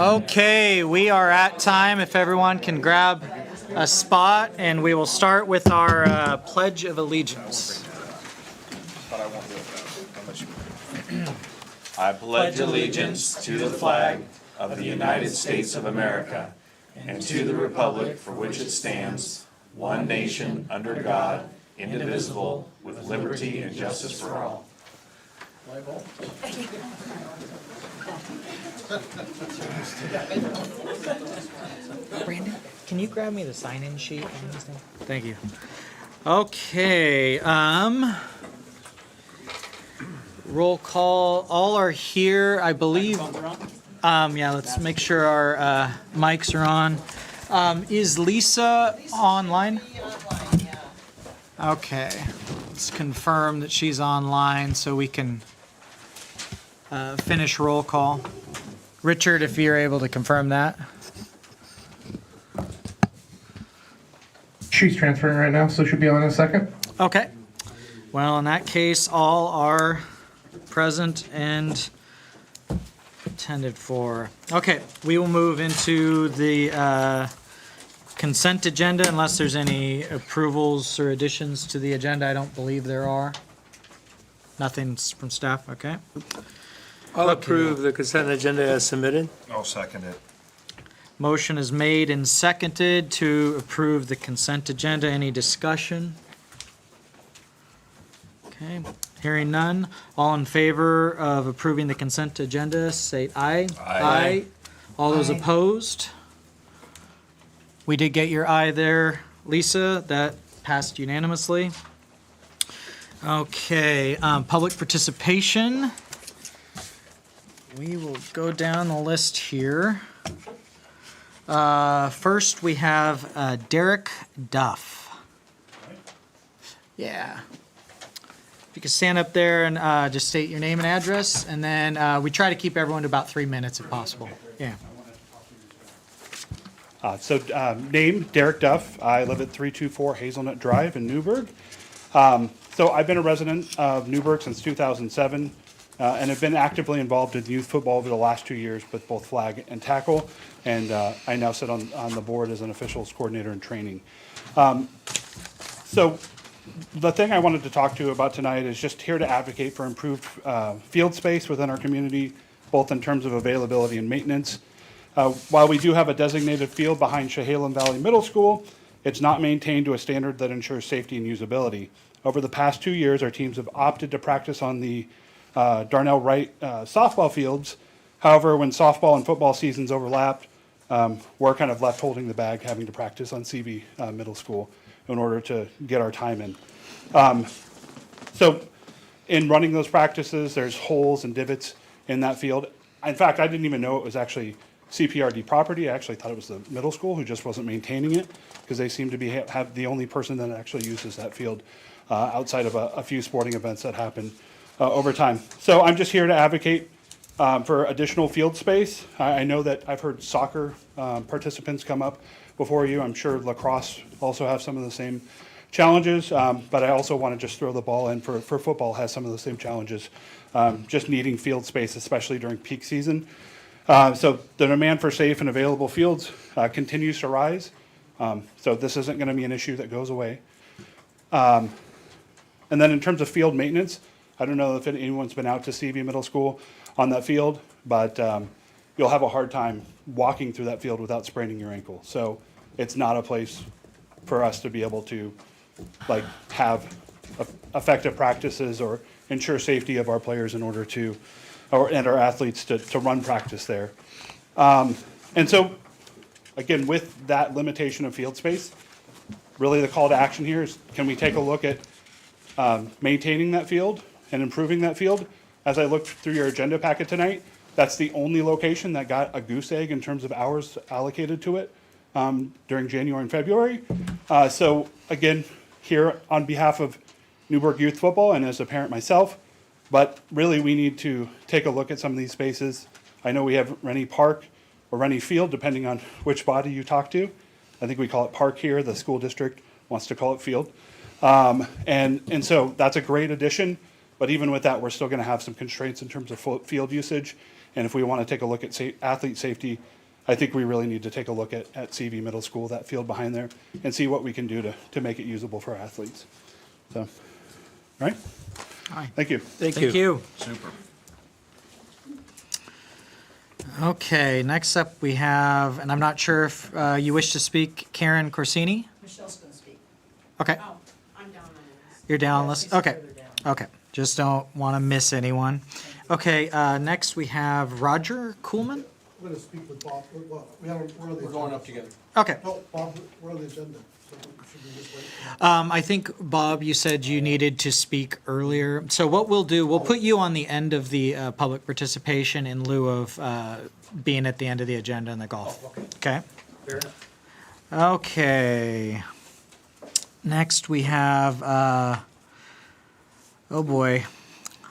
Okay, we are at time. If everyone can grab a spot, and we will start with our Pledge of Allegiance. I pledge allegiance to the flag of the United States of America and to the republic for which it stands, one nation, under God, indivisible, with liberty and justice for all. Brandon, can you grab me the sign-in sheet? Thank you. Okay, roll call. All are here, I believe. Yeah, let's make sure our mics are on. Is Lisa online? Okay, let's confirm that she's online so we can finish roll call. Richard, if you're able to confirm that. She's transferring right now, so she'll be on in a second. Okay. Well, in that case, all are present and attended for. Okay, we will move into the consent agenda unless there's any approvals or additions to the agenda. I don't believe there are. Nothing from staff, okay? I'll approve the consent agenda as submitted. I'll second it. Motion is made and seconded to approve the consent agenda. Any discussion? Okay, hearing none. All in favor of approving the consent agenda, say aye. Aye. All those opposed? We did get your aye there, Lisa. That passed unanimously. Okay, public participation. We will go down the list here. First, we have Derek Duff. Yeah. If you could stand up there and just state your name and address, and then we try to keep everyone to about 3 minutes if possible. Yeah. Name, Derek Duff. I live at 324 Hazelnut Drive in Newberg. So I've been a resident of Newberg since 2007 and have been actively involved in youth football over the last 2 years with both flag and tackle. And I now sit on the board as an officials coordinator in training. So the thing I wanted to talk to you about tonight is just here to advocate for improved field space within our community, both in terms of availability and maintenance. While we do have a designated field behind Chehalem Valley Middle School, it's not maintained to a standard that ensures safety and usability. Over the past 2 years, our teams have opted to practice on the Darnell Wright softball fields. However, when softball and football seasons overlapped, we're kind of left holding the bag, having to practice on CV Middle School in order to get our time in. So in running those practices, there's holes and divots in that field. In fact, I didn't even know it was actually CPRD property. I actually thought it was the middle school who just wasn't maintaining it, because they seem to be have the only person that actually uses that field outside of a few sporting events that happen over time. So I'm just here to advocate for additional field space. I know that I've heard soccer participants come up before you. I'm sure lacrosse also have some of the same challenges, but I also want to just throw the ball in for football has some of the same challenges, just needing field space, especially during peak season. So the demand for safe and available fields continues to rise. So this isn't going to be an issue that goes away. And then in terms of field maintenance, I don't know if anyone's been out to CV Middle School on that field, but you'll have a hard time walking through that field without spraining your ankle. So it's not a place for us to be able to have effective practices or ensure safety of our players in order to, and our athletes to run practice there. And so, again, with that limitation of field space, really the call to action here is, can we take a look at maintaining that field and improving that field? As I looked through your agenda packet tonight, that's the only location that got a goose egg in terms of hours allocated to it during January and February. So again, here on behalf of Newberg Youth Football and as a parent myself, but really we need to take a look at some of these spaces. I know we have Rennie Park or Rennie Field, depending on which body you talk to. I think we call it park here. The school district wants to call it field. And so that's a great addition But even with that, we're still going to have some constraints in terms of field usage. And if we want to take a look at athlete safety, I think we really need to take a look at CV Middle School, that field behind there, and see what we can do to make it usable for athletes. So, all right? Aye. Thank you. Thank Thank you. you. Super. Okay, next up we have, and I'm not sure if you wish to speak, Karen Corsini? Michelle's gonna speak. Okay, Oh, I'm down on the list. you're down, Yeah, list. she's Okay, further down. okay, just don't want to miss anyone. Okay, next we have Roger Kuhlman? I'm going to speak with Bob. Well, we're on the. We're going up together. Okay. No, Bob, we're on the agenda, so should we just wait? I think, Bob, you said you needed to speak earlier. So what we'll do, we'll put you on the end of the public participation in lieu of being at the end of the agenda in the golf. Okay? Fair enough. Okay. Next, we have, oh boy,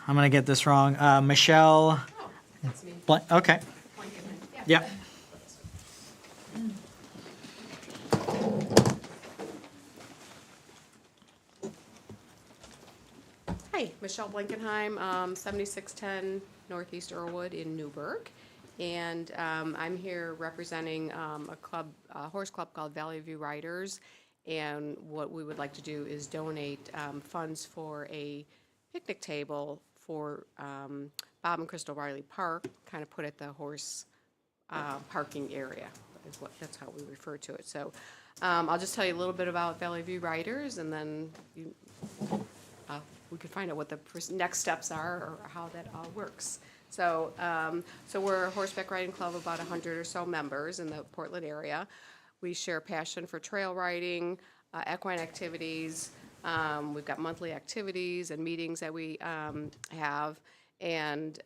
I'm going to get this wrong. Michelle, Oh, that's me. okay, Blankenham. yeah. Hi, Michelle Blankenheim, 7610 Northeast Earlwood in Newberg. And I'm here representing a horse club called Valley View Riders. And what we would like to do is donate funds for a picnic table for Bob and Crystal Riley Park, kind of put at the horse parking area, that's how we refer to it. So I'll just tell you a little bit about Valley View Riders, and then we can find out what the next steps are or how that all works. So, so we're a horseback riding club, about 100 or so members in the Portland area. We share a passion for trail riding, equine activities. We've got monthly activities and meetings that we have. And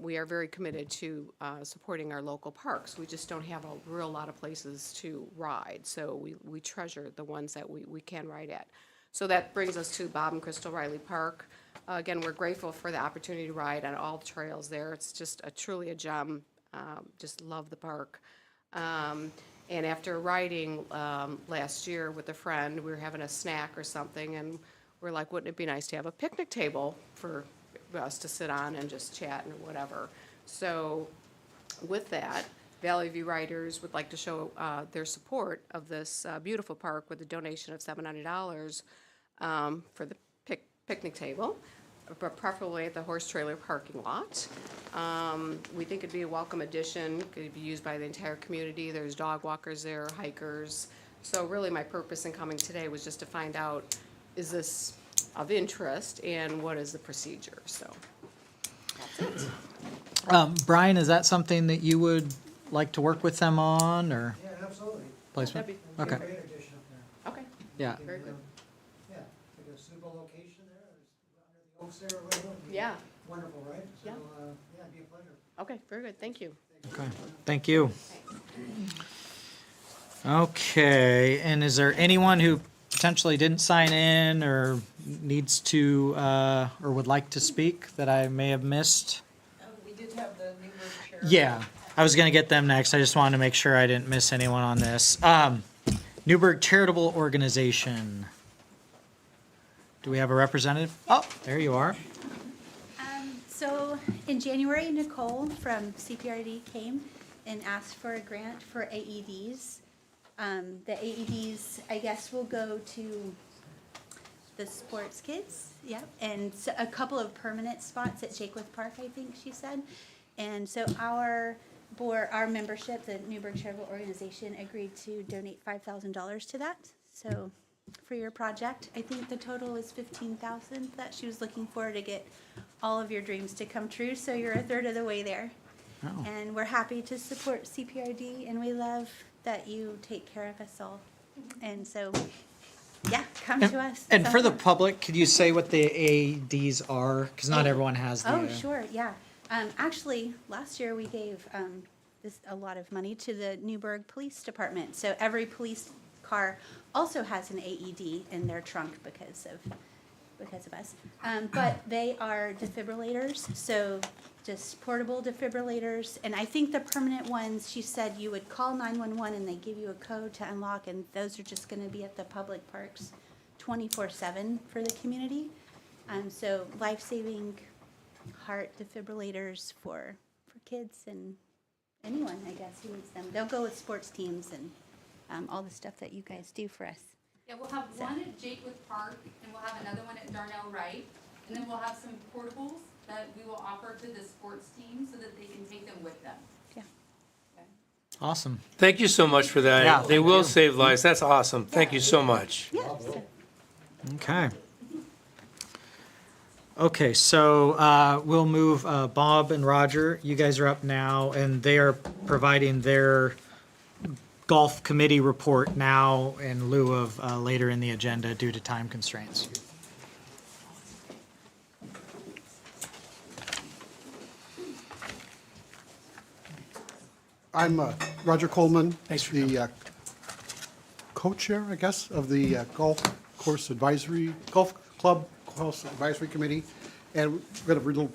we are very committed to supporting our local parks. We just don't have a real lot of places to ride, so we treasure the ones that we can ride at. So that brings us to Bob and Crystal Riley Park. Again, we're grateful for the opportunity to ride on all the trails there. It's just truly a gem. Just love the park. And after riding last year with a friend, we were having a snack or something, and we're like, wouldn't it be nice to have a picnic table for us to sit on and just chat and whatever. So with that, Valley View Riders would like to show their support of this beautiful park with a donation of $700 for the picnic table, but preferably at the horse trailer parking lot. We think it'd be a welcome addition, could be used by the entire community. There's dog walkers there, hikers. So really my purpose in coming today was just to find out, is this of interest and what is the procedure, so. That's it. Brian, is that something that you would like to work with them on, or Yeah, absolutely. placement? That'd be Okay, Great addition up Okay, yeah. very good. there. Yeah, like a suitable location there, under the oaks there or whatever. It'd be Yeah. Wonderful, right? So, Yeah. yeah, it'd be a pleasure. Okay, very good, thank you. Okay, thank you. Okay, and is there anyone who potentially didn't sign in or needs to, or would like to speak that I may have missed? We did have the Newberg chair. Yeah, I was gonna get them next. I just wanted to make sure I didn't miss anyone on this. Newberg Charitable Organization. Do we have a representative? Oh, there you are. So in January, Nicole from CPRD came and asked for a grant for AEDs. The AEDs, I guess, will go to the sports kids, yeah, and so a couple of permanent spots at Jakeworth Park, I think she said. And so our board, our membership, the Newberg Charitable Organization, agreed to donate $5,000 to that. So for your project, I think the total is $15,000 that she was looking for to get all of your dreams to come true. So you're a third of the way there. Oh. And we're happy to support CPRD, and we love that you take care of us all. And so, yeah, come to us. And for the sometime. public, could you say what the AEDs are? Because not everyone has the. Oh, sure, yeah. Actually, last year we gave a lot of money to the Newberg Police Department. So every police car also has an AED in their trunk because of us. But they are defibrillators, so just portable defibrillators. And I think the permanent ones, she said you would call 911 and they give you a code to unlock, and those are just gonna be at the public parks 24/7 for the community. So life-saving heart defibrillators for kids and anyone, I guess, who needs them. They'll go with sports teams and all the stuff that you guys do for us. Yeah, we'll have one at Jakewood Park, and we'll have another one at Darnell Wright, and then we'll have some portables that we will offer to the sports team so that they can take them with them. Yeah. Awesome. Thank you so much for that. Yeah, They will save lives. That's awesome. Thank you so much. Yeah. So. Okay. Okay, so we'll move Bob and Roger. You guys are up now, and they are providing their golf committee report now in lieu of later in the agenda due to time constraints. I'm Roger Coleman, the co-chair, I guess, of the Golf Club Course Advisory Committee. And we're going to read a little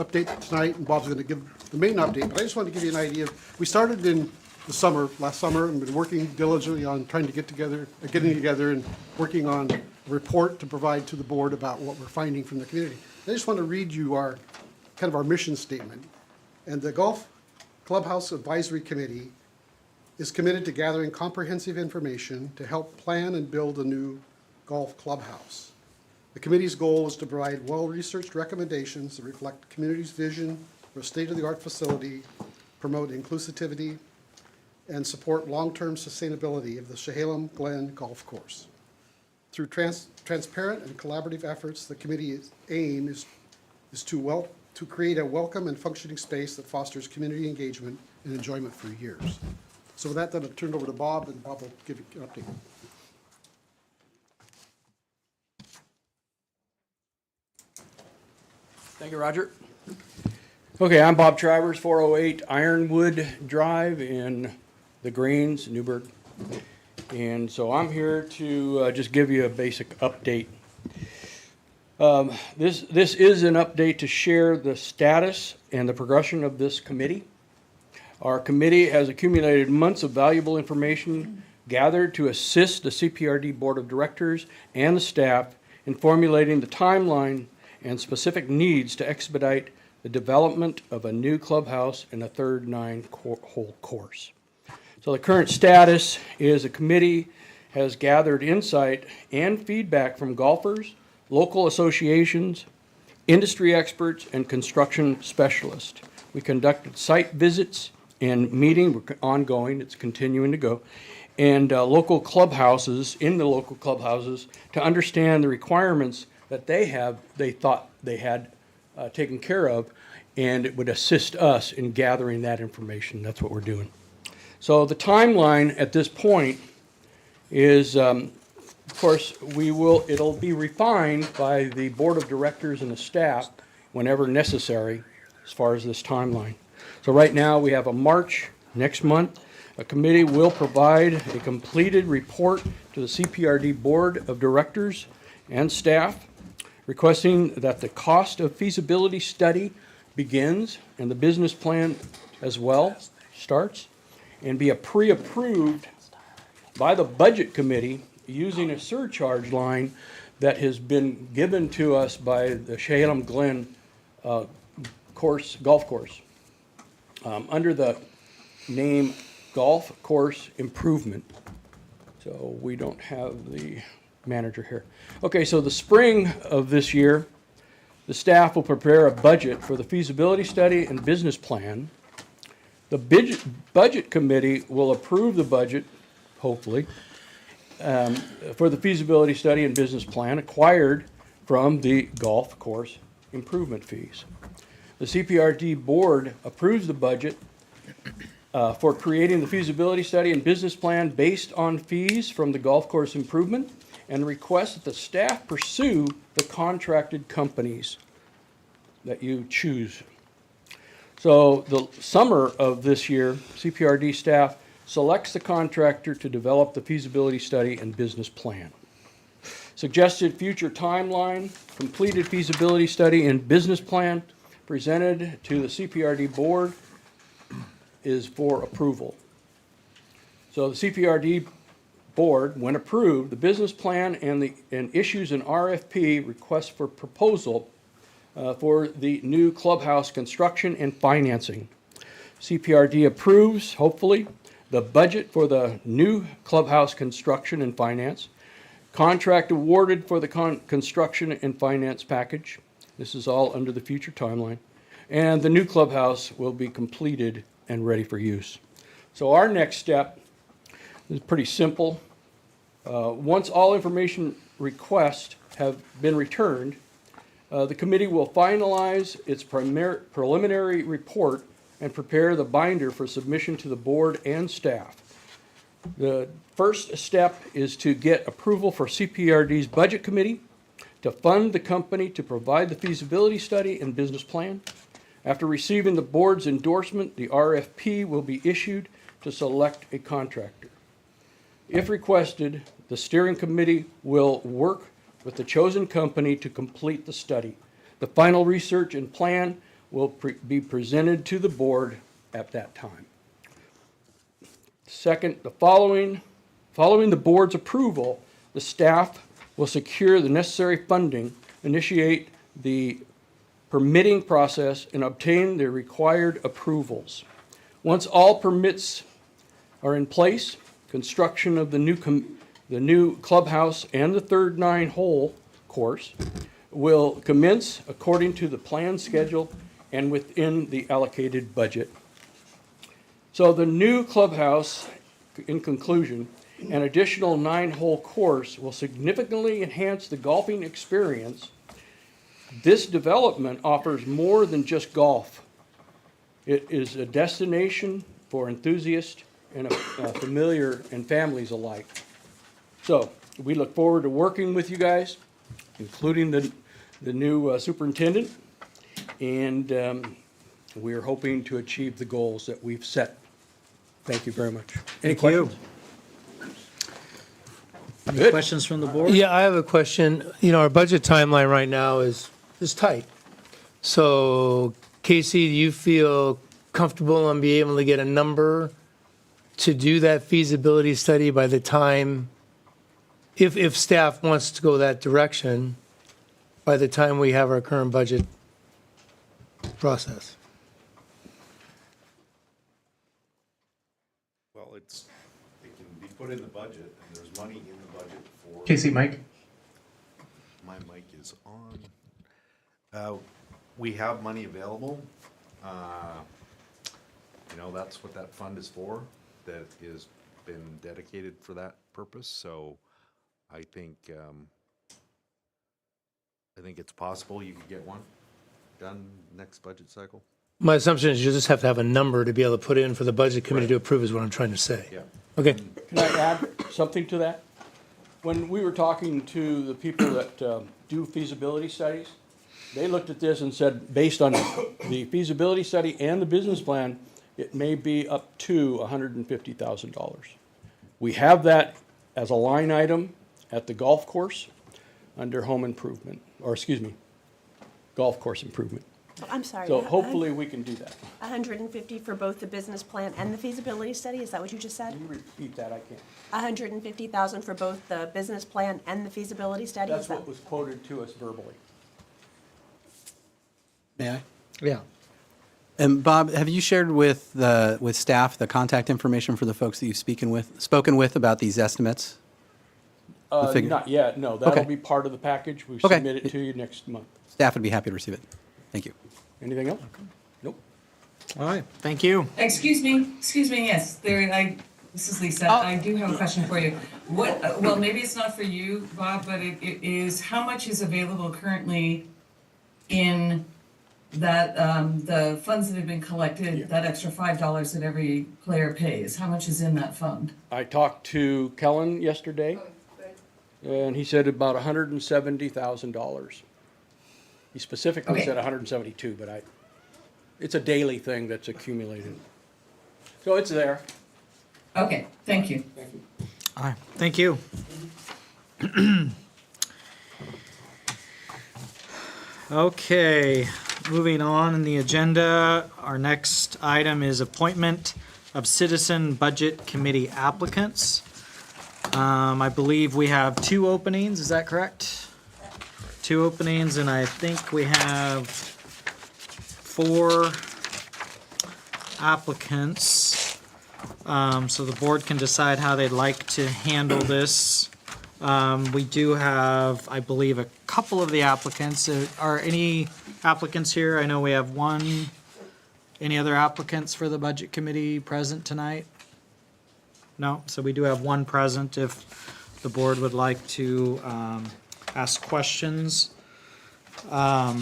update tonight, and Bob's going to give the main update. But I just wanted to give you an idea. We started in the last summer, and been working diligently on trying to getting together and working on a report to provide to the board about what we're finding from the community. I just want to read you our mission statement. And the Golf Clubhouse Advisory Committee is committed to gathering comprehensive information to help plan and build a new golf clubhouse. The committee's goal is to provide well-researched recommendations that reflect the community's vision for a state-of-the-art facility, promote inclusivity, and support long-term sustainability of the Chehalem Glen Golf Course. Through transparent and collaborative efforts, the committee's aim is to create a welcome and functioning space that fosters community engagement and enjoyment for years. So with that, I'll turn it over to Bob, and Bob will give you an update. Thank you, Roger. Okay, I'm Bob Travers, 408 Ironwood Drive in the Greens, Newberg. And so I'm here to just give you a basic update. This is an update to share the status and the progression of this committee. Our committee has accumulated months of valuable information gathered to assist the CPRD Board of Directors and the staff in formulating the timeline and specific needs to expedite the development of a new clubhouse and a third 9-hole course. So the current status is the committee has gathered insight and feedback from golfers, local associations, industry experts, and construction specialists. We conducted site visits and meeting, ongoing, it's continuing to go, and local clubhouses, in the local clubhouses, to understand the requirements that they thought they had taken care of, and it would assist us in gathering that information. That's what we're doing. So the timeline at this point is, of course, it'll be refined by the Board of Directors and the staff whenever necessary as far as this timeline. So right now we have a March next month. A committee will provide a completed report to the CPRD Board of Directors and staff, requesting that the cost of feasibility study begins and the business plan as well starts, and be pre-approved by the Budget Committee using a surcharge line that has been given to us by the Chehalem Glen golf course under the name Golf Course Improvement. So we don't have the manager here. Okay, so the spring of this year, the staff will prepare a budget for the feasibility study and business plan. The budget committee will approve the budget, hopefully, for the feasibility study and business plan acquired from the golf course improvement fees. The CPRD board approves the budget for creating the feasibility study and business plan based on fees from the golf course improvement, and requests that the staff pursue the contracted companies that you choose. So the summer of this year, CPRD staff selects the contractor to develop the feasibility study and business plan. Suggested future timeline, completed feasibility study and business plan presented to the CPRD board is for approval. So the CPRD board, when approved, the business plan and issues an RFP, request for proposal, for the new clubhouse construction and financing. CPRD approves, hopefully, the budget for the new clubhouse construction and finance, contract awarded for the construction and finance package. This is all under the future timeline. And the new clubhouse will be completed and ready for use. So our next step is pretty simple. Once all information requests have been returned, the committee will finalize its preliminary report and prepare the binder for submission to the board and staff. The first step is to get approval for CPRD's budget committee to fund the company to provide the feasibility study and business plan. After receiving the board's endorsement, the RFP will be issued to select a contractor. If requested, the steering committee will work with the chosen company to complete the study. The final research and plan will be presented to the board at that time. Second, following the board's approval, the staff will secure the necessary funding, initiate the permitting process, and obtain the required approvals. Once all permits are in place, construction of the new clubhouse and the third 9-hole course will commence according to the planned schedule and within the allocated budget. So the new clubhouse, in conclusion, an additional 9-hole course will significantly enhance the golfing experience. This development offers more than just golf. It is a destination for enthusiasts and familiar and families alike. So we look forward to working with you guys, including the new superintendent, and we are hoping to achieve the goals that we've set. Thank you very much. Any questions? Any questions from the board? Yeah, I have a question. You know, our budget timeline right now is tight. So Casey, do you feel comfortable on being able to get a number to do that feasibility study by the time, if staff wants to go that direction, by the time we have our current budget process? Well, it can be put in the budget, and there's money in the budget for. Casey, Mike? My mic is on. We have money available. That's what that fund is for, that has been dedicated for that purpose, so I think it's possible you could get one done next budget cycle. My assumption is you just have to have a number to be able to put in for the budget committee to approve is what I'm trying to say. Yeah. Okay. Can I add something to that? When we were talking to the people that do feasibility studies, they looked at this and said, based on the feasibility study and the business plan, it may be up to $150,000. We have that as a line item at the golf course under home improvement, golf course improvement. I'm sorry. So hopefully we can do that. 150 for both the business plan and the feasibility study, is that what you just said? Can you repeat that? I can't. 150,000 for both the business plan and the feasibility study? That's is that? what was quoted to us verbally. May I? Yeah. And Bob, have you shared with staff the contact information for the folks that you've spoken with about these estimates? The figure? Not yet, no. That'll Okay. be part of the package. We Okay. submit it to you next month. Staff would be happy to receive it. Thank you. Anything else? Nope. All right, thank you. Excuse me, yes, this is Lisa, I do have a question for you. Well, maybe it's not for you, Bob, but it is, how much is available currently in that, the funds that have been collected, that extra $5 that every player pays, how much is in that fund? I talked to Kellen yesterday, and he said about $170,000. He specifically Okay. said 172, but it's a daily thing that's accumulated. So it's there. Okay, thank you. Thank you. All right, thank you. Okay, moving on in the agenda, our next item is appointment of citizen budget committee applicants. I believe we have 2 openings, is that correct? 2 openings, and I think we have 4 applicants. So the board can decide how they'd like to handle this. We do have, I believe, a couple of the applicants. Are any applicants here? I know we have 1. Any other applicants for the budget committee present tonight? No, so we do have 1 present if the board would like to ask questions or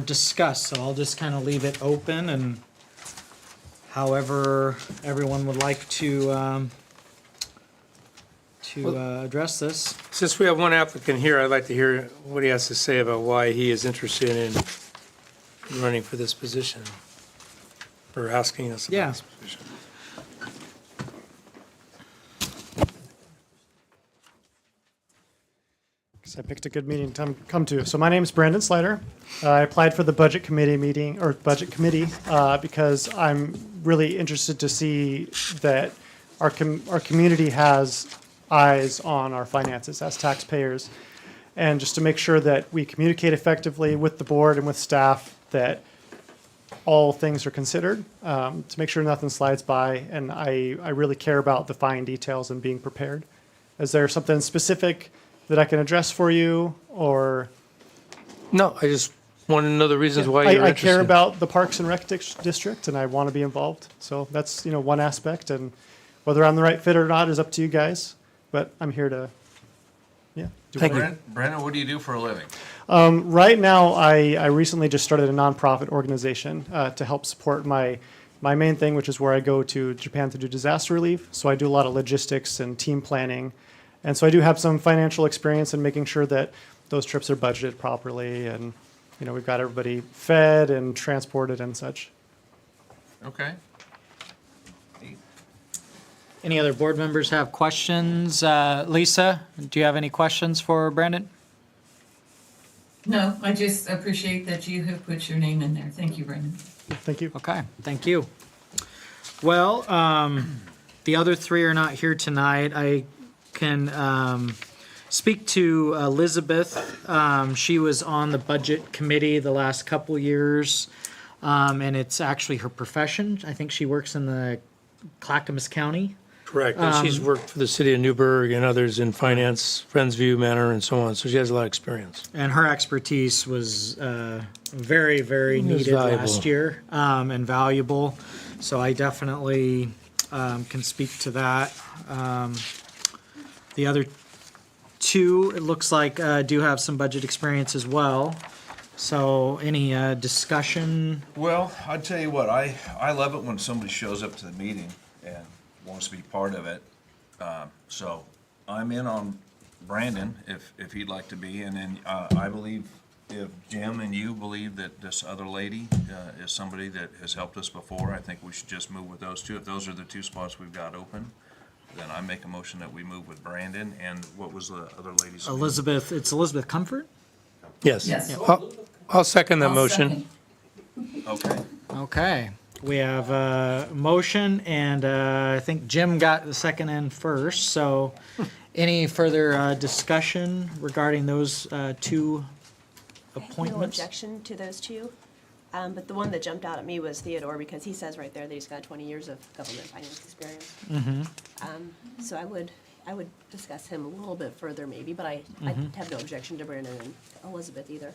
discuss. So I'll just kind of leave it open, and however everyone would like to address this. Since we have 1 applicant here, I'd like to hear what he has to say about why he is interested in running for this position, or asking us about this position. I picked a good meeting to come to. So my name is Brandon Slider. I applied for the budget committee because I'm really interested to see that our community has eyes on our finances as taxpayers, and just to make sure that we communicate effectively with the board and with staff, that all things are considered, to make sure nothing slides by. And I really care about the fine details and being prepared. Is there something specific that I can address for you, or? No, I just want to know the reasons why you're interested. I care about the Parks and Rec District, and I want to be involved. So that's, one aspect, and whether I'm the right fit or not is up to you guys, but I'm here to, Thank you. Brandon, what do you do for a living? Right now, I recently just started a nonprofit organization to help support my main thing, which is where I go to Japan to do disaster relief. So I do a lot of logistics and team planning. And so I do have some financial experience in making sure that those trips are budgeted properly, and we've got everybody fed and transported and such. Okay. Any other board members have questions? Lisa, do you have any questions for Brandon? No, I just appreciate that you have put your name in there. Thank you, Brandon. Thank you. Okay, thank you. Well, the other 3 are not here tonight. I can speak to Elizabeth. She was on the budget committee the last couple years, and it's actually her profession. I think she works in the Clackamas County. Correct, and she's worked for the city of Newberg and others in finance, Friendsview Manor, and so on, so she has a lot of experience. And her expertise was very, very needed last year, and valuable. So I definitely can speak to that. The other 2, it looks like, do have some budget experience as well. So any discussion? Well, I tell you what, I love it when somebody shows up to the meeting and wants to be part of it. So I'm in on Brandon if he'd like to be, and then I believe if Jim and you believe that this other lady is somebody that has helped us before, I think we should just move with those 2. If those are the 2 spots we've got open, then I make a motion that we move with Brandon. And what was the other lady's name? Elizabeth, it's Elizabeth Comfort? Yes. Yes. I'll second that motion. Okay. Okay, we have a motion, and I think Jim got the second in first, so any further discussion regarding those 2 appointments? No objection to those 2, but the one that jumped out at me was Theodore, because he says right there that he's got 20 years of government finance experience. So I would discuss him a little bit further maybe, but I have no objection to Brandon and Elizabeth either.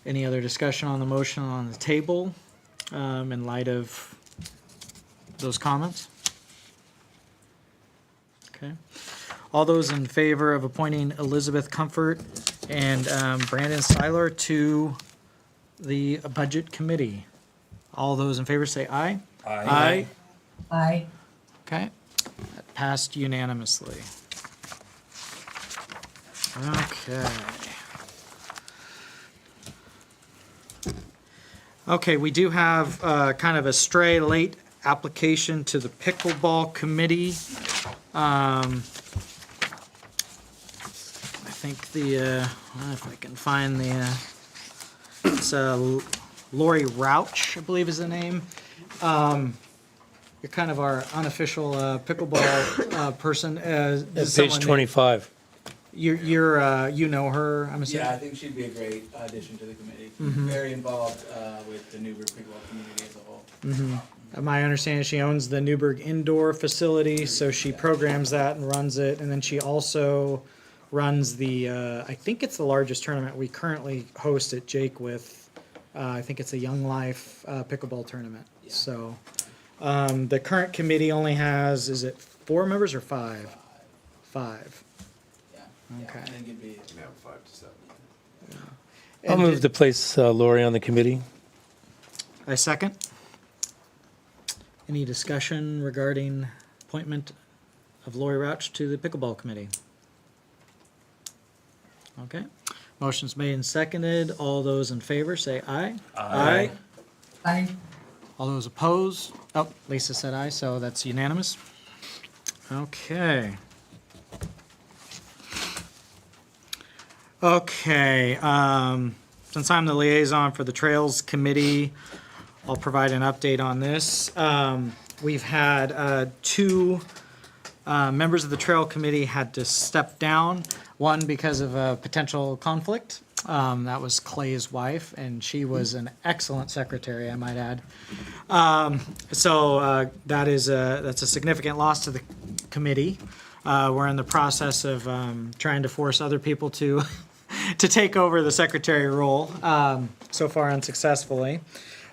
Any other discussion on the motion on the table in light of those comments? Okay. All those in favor of appointing Elizabeth Comfort and Brandon Seiler to the Budget Committee? All those in favor say aye. Aye. Aye. Okay, that passed unanimously. Okay. Okay, we do have kind of a stray late application to the Pickleball Committee. I think if I can find it's Lori Rauch, I believe is the name. You're kind of our unofficial pickleball person. This At is page someone that- 25. you know her, I'm assuming? Yeah, I think she'd be a great addition to the committee. Very involved with the Newberg pickleball community as a whole. My understanding is she owns the Newberg indoor facility, so she programs that and runs it. And then she also runs the, I think it's the largest tournament we currently host at Jake with. I think it's a Young Life pickleball tournament. So the current committee only has, is it 4 members or 5? 5. Yeah. Okay. I think it'd be. I'll move to place Lori on the committee. I second. Any discussion regarding appointment of Lori Rauch to the pickleball committee? Okay. Motion's made and seconded. All those in favor say aye. Aye. I, All those opposed? Oh, Lisa said aye, so that's unanimous. Okay. Okay, since I'm the liaison for the Trails Committee, I'll provide an update on this. We've had 2 members of the Trail Committee had to step down, one because of a potential conflict. That was Clay's wife, and she was an excellent secretary, I might add. That's a significant loss to the committee. We're in the process of trying to force other people to to take over the secretary role, so far unsuccessfully.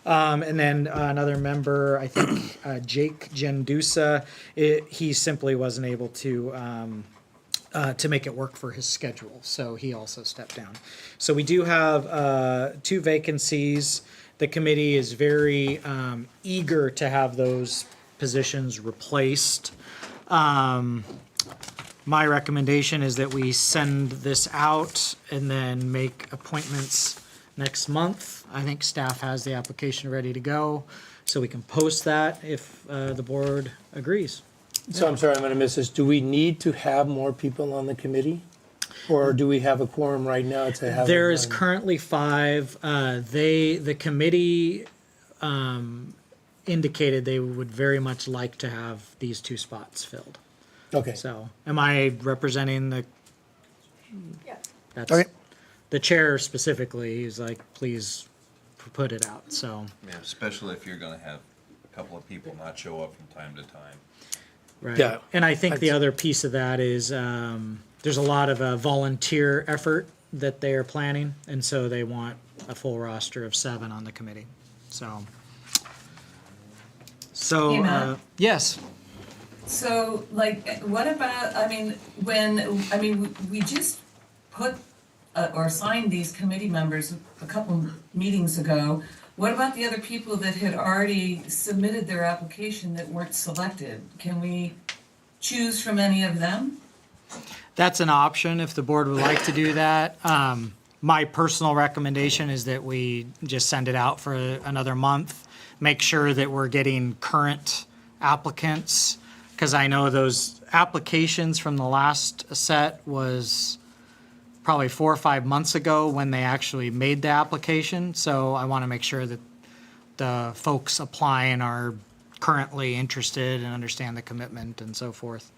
And then another member, I think Jake Gendusa, he simply wasn't able to make it work for his schedule, so he also stepped down. So we do have 2 vacancies. The committee is very eager to have those positions replaced. My recommendation is that we send this out and then make appointments next month. I think staff has the application ready to go, so we can post that if the board agrees. So I'm sorry, I'm going to miss this. Do we need to have more people on the committee? Or do we have a quorum right now to have? There is currently 5. The committee indicated they would very much like to have these 2 spots filled. Okay. So, am I representing the? Yeah. That's, Okay. The chair specifically is like, please put it out, so. Yeah, especially if you're gonna have a couple of people not show up from time to time. Right. Yeah. And I think the other piece of that is, there's a lot of volunteer effort that they are planning, and so they want a full roster of 7 on the committee, so. Hey, Matt. Yes, so like, what about, we just put or signed these committee members a couple meetings ago. What about the other people that had already submitted their application that weren't selected? Can we choose from any of them? that's an option if the board would like to do that. My personal recommendation is that we just send it out for another month, make sure that we're getting current applicants, because I know those applications from the last set was probably 4 or 5 months ago when they actually made the application. So I want to make sure that the folks applying are currently interested and understand the commitment and so forth.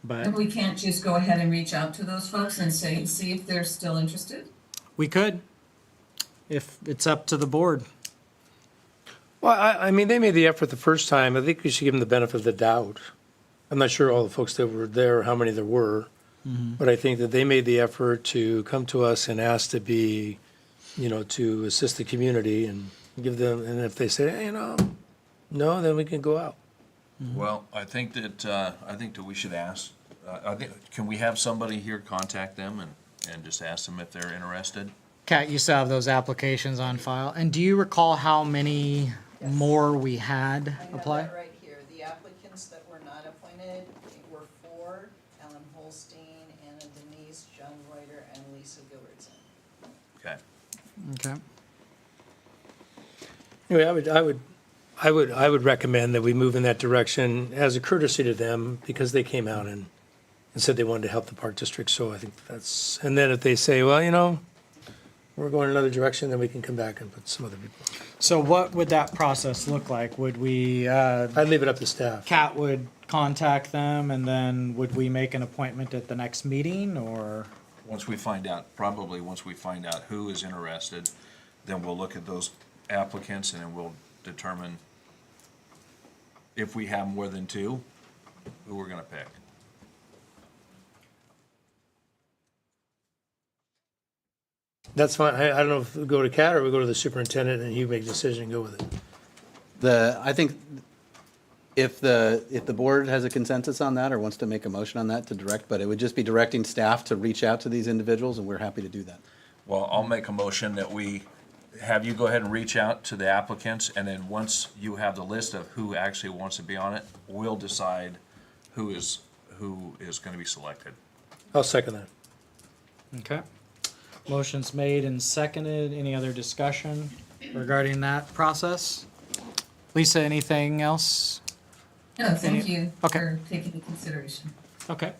But And we can't just go ahead and reach out to those folks and see if they're still interested? we could, if it's up to the board. Well, I mean, they made the effort the first time. I think we should give them the benefit of the doubt. I'm not sure all the folks that were there, how many there were. But I think that they made the effort to come to us and ask to be, to assist the community and give them, and if they say, hey, no, then we can go out. Well, I think that we should ask, can we have somebody here contact them and just ask them if they're interested? Kat, you still have those applications on file, and do you recall how many more we had apply? I have that right here. The applicants that were not appointed were 4, Alan Holstein, Anna Denise, John Reuter, and Lisa Gilbertson. Okay. Okay. Anyway, I would recommend that we move in that direction as a courtesy to them because they came out and said they wanted to help the Park District. So I think and then if they say, well, we're going another direction, then we can come back and put some other people. So what would that process look like? Would we, I'd leave it up to staff. Kat would contact them, and then would we make an appointment at the next meeting, or? Once we find out, probably once we find out who is interested, then we'll look at those applicants and then we'll determine if we have more than two, who we're gonna pick. That's fine. I don't know if we go to Kat or we go to the superintendent and he make a decision and go with it. I think if the board has a consensus on that or wants to make a motion on that to direct, but it would just be directing staff to reach out to these individuals, and we're happy to do that. Well, I'll make a motion that we have you go ahead and reach out to the applicants, and then once you have the list of who actually wants to be on it, we'll decide who is gonna be selected. I'll second that. Okay. Motion's made and seconded. Any other discussion regarding that process? Lisa, anything else? No, thank you Okay. for taking into consideration. Okay.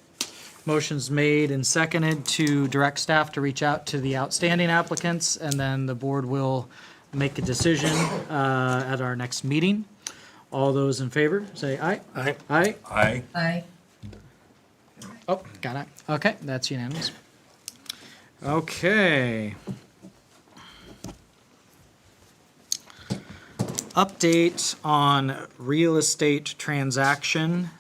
Motion's made and seconded to direct staff to reach out to the outstanding applicants, and then the board will make a decision at our next meeting. All those in favor, say aye. Aye. Aye. Aye. Aye. Oh, got it. Okay, that's unanimous. Okay. Update on real estate transaction.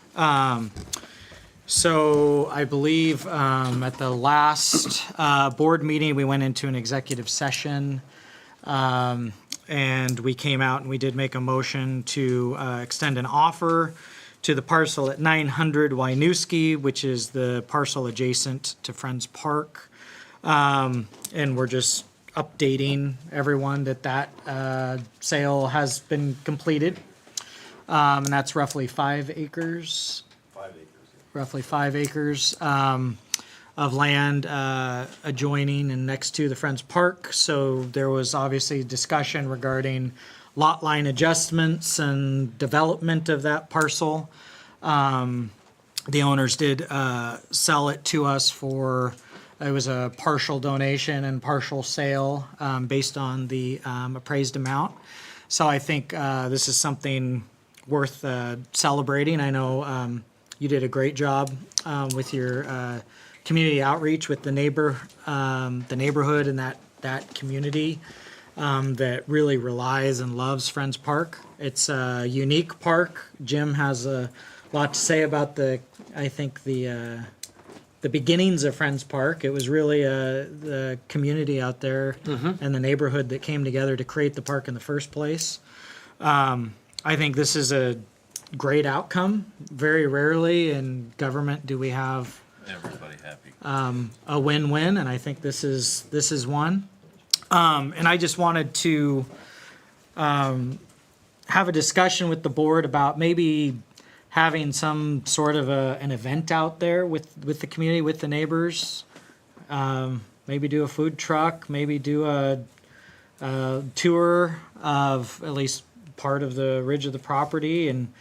So I believe at the last board meeting, we went into an executive session. And we came out and we did make a motion to extend an offer to the parcel at 900 Winooski, which is the parcel adjacent to Friends Park. And we're just updating everyone that sale has been completed. And that's roughly 5 acres. 5 acres. Roughly 5 acres of land adjoining and next to the Friends Park. So there was obviously discussion regarding lot line adjustments and development of that parcel. The owners did sell it to us for, it was a partial donation and partial sale based on the appraised amount. So I think this is something worth celebrating. I know you did a great job with your community outreach with the neighborhood and that community that really relies and loves Friends Park. It's a unique park. Jim has a lot to say about the beginnings of Friends Park. It was really the community out there and the neighborhood that came together to create the park in the first place. I think this is a great outcome. Very rarely in government do we have Everybody happy. a win-win, and I think this is one. And I just wanted to have a discussion with the board about maybe having some sort of an event out there with the community, with the neighbors. Maybe do a food truck, maybe do a tour of at least part of the ridge of the property, and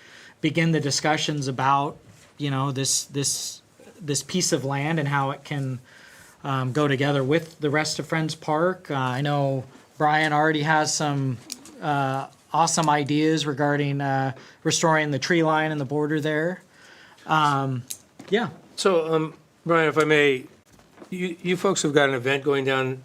begin the discussions about, this piece of land and how it can go together with the rest of Friends Park. I know Brian already has some awesome ideas regarding restoring the tree line and the border there. Yeah. So, Brian, if I may, you folks have got an event going down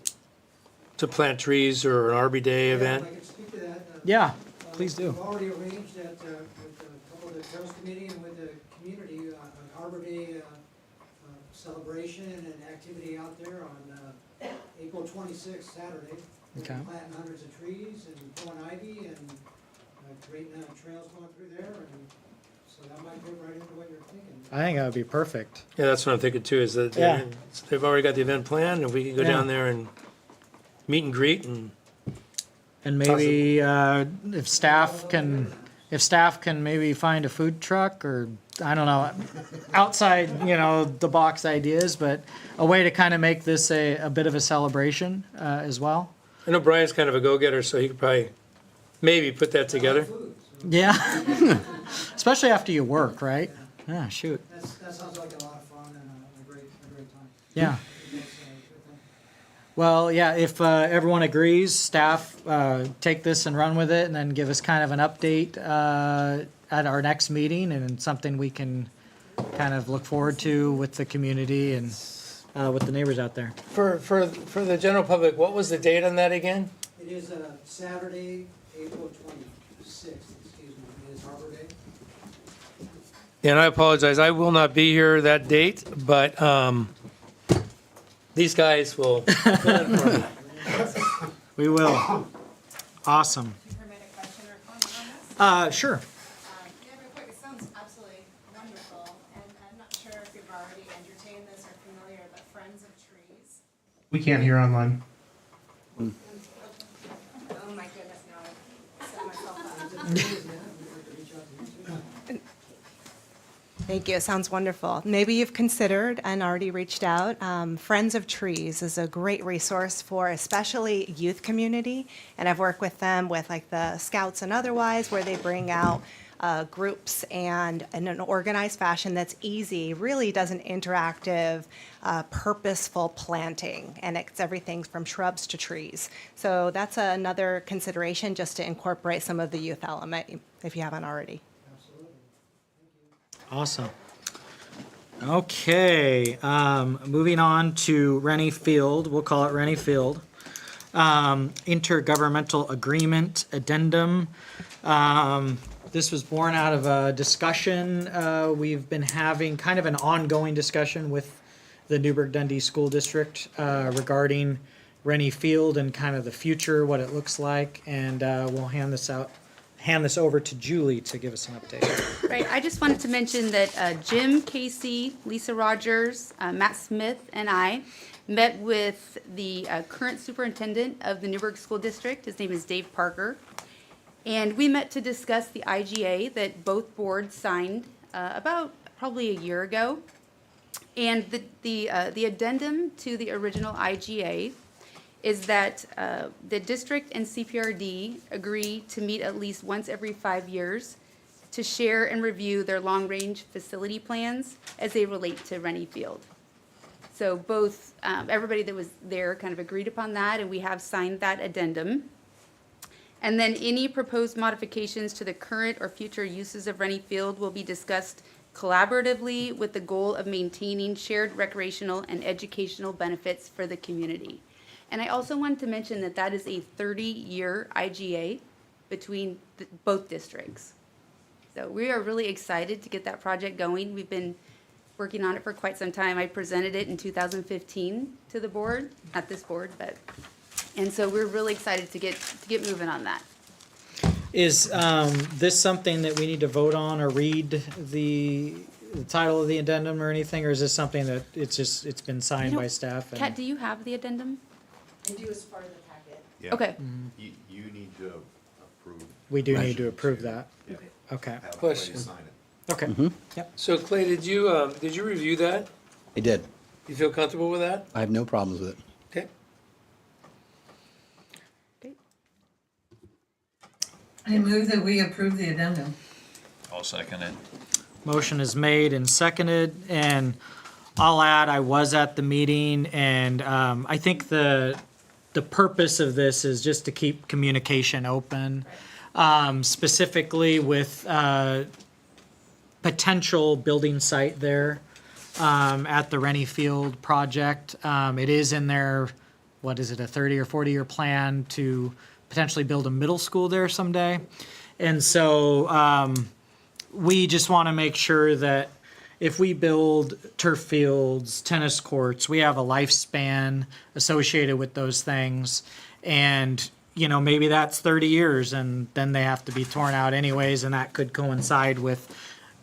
to plant trees or an Arbor Day event? I can speak to that. Yeah, please do. We've already arranged that with a couple of the Trails Committee and with the community, an Arbor Day celebration and activity out there on April 26th, Saturday. We'll be Okay. planting hundreds of trees and pulling ivy and creating trails going through there, and so that might fit right into what you're thinking. I think that would be perfect. Yeah, that's what I'm thinking too, is that Yeah. they've already got the event planned, and we can go Yeah. down there and meet and greet and. And maybe if staff can maybe find a food truck, or I don't know, outside, the box ideas, but a way to kind of make this a bit of a celebration as well. I know Brian's kind of a go-getter, so he could probably maybe put that together. Yeah. Especially after you work, right? Yeah, shoot. That sounds like a lot of fun and a great time. Yeah. Well, yeah, if everyone agrees, staff take this and run with it and then give us kind of an update at our next meeting and something we can kind of look forward to with the community and with the neighbors out there. For the general public, what was the date on that again? It is Saturday, April 26th, excuse me, it is Arbor Day. And I apologize, I will not be here that date, but these guys will fill in for me. We will. Awesome. Do you permit a question or comment on this? Sure. Yeah, real quick, it sounds absolutely wonderful, and I'm not sure if you've already entertained this or familiar, but Friends of Trees. We can't hear online. Oh my goodness, now I've set myself up. Thank you, it sounds wonderful. Maybe you've considered and already reached out. Friends of Trees is a great resource for especially youth community, and I've worked with them with like the Scouts and otherwise, where they bring out groups and in an organized fashion that's easy, really does an interactive, purposeful planting, and it's everything from shrubs to trees. So that's another consideration, just to incorporate some of the youth element, if you haven't already. Awesome. Okay, moving on to Rennie Field, we'll call it Rennie Field. Intergovernmental Agreement Addendum. This was born out of a discussion we've been having, kind of an ongoing discussion with the Newberg Dundee School District regarding Rennie Field and kind of the future, what it looks like, and we'll hand this over to Julie to give us an update. Right, I just wanted to mention that Jim, Casey, Lisa Rogers, Matt Smith, and I met with the current superintendent of the Newberg School District. His name is Dave Parker. And we met to discuss the IGA that both boards signed about probably a year ago. And the addendum to the original IGA is that the district and CPRD agree to meet at least once every 5 years to share and review their long-range facility plans as they relate to Rennie Field. So both, everybody that was there kind of agreed upon that, and we have signed that addendum. And then any proposed modifications to the current or future uses of Rennie Field will be discussed collaboratively with the goal of maintaining shared recreational and educational benefits for the community. And I also wanted to mention that that is a 30-year IGA between both districts. So we are really excited to get that project going. We've been working on it for quite some time. I presented it in 2015 to the board, not this board, but, and so we're really excited to get moving on that. Is this something that we need to vote on or read the title of the addendum or anything, or is this something that it's been signed by staff? Kat, do you have the addendum? I do as part of the packet. Yeah. Okay. You need to approve. We do need to approve that. Yeah. Okay. Have Question. Clay sign it. Okay. Yep. So Clay, did you review that? I did. You feel comfortable with that? I have no problems with it. Okay. I move that we approve the addendum. I'll second it. Motion is made and seconded, and I'll add, I was at the meeting, and I think the purpose of this is just to keep communication open, specifically with potential building site there at the Rennie Field project. It is in their, what is it, a 30 or 40-year plan to potentially build a middle school there someday. And so we just want to make sure that if we build turf fields, tennis courts, we have a lifespan associated with those things. And, you know, maybe that's 30 years and then they have to be torn out anyways, and that could coincide with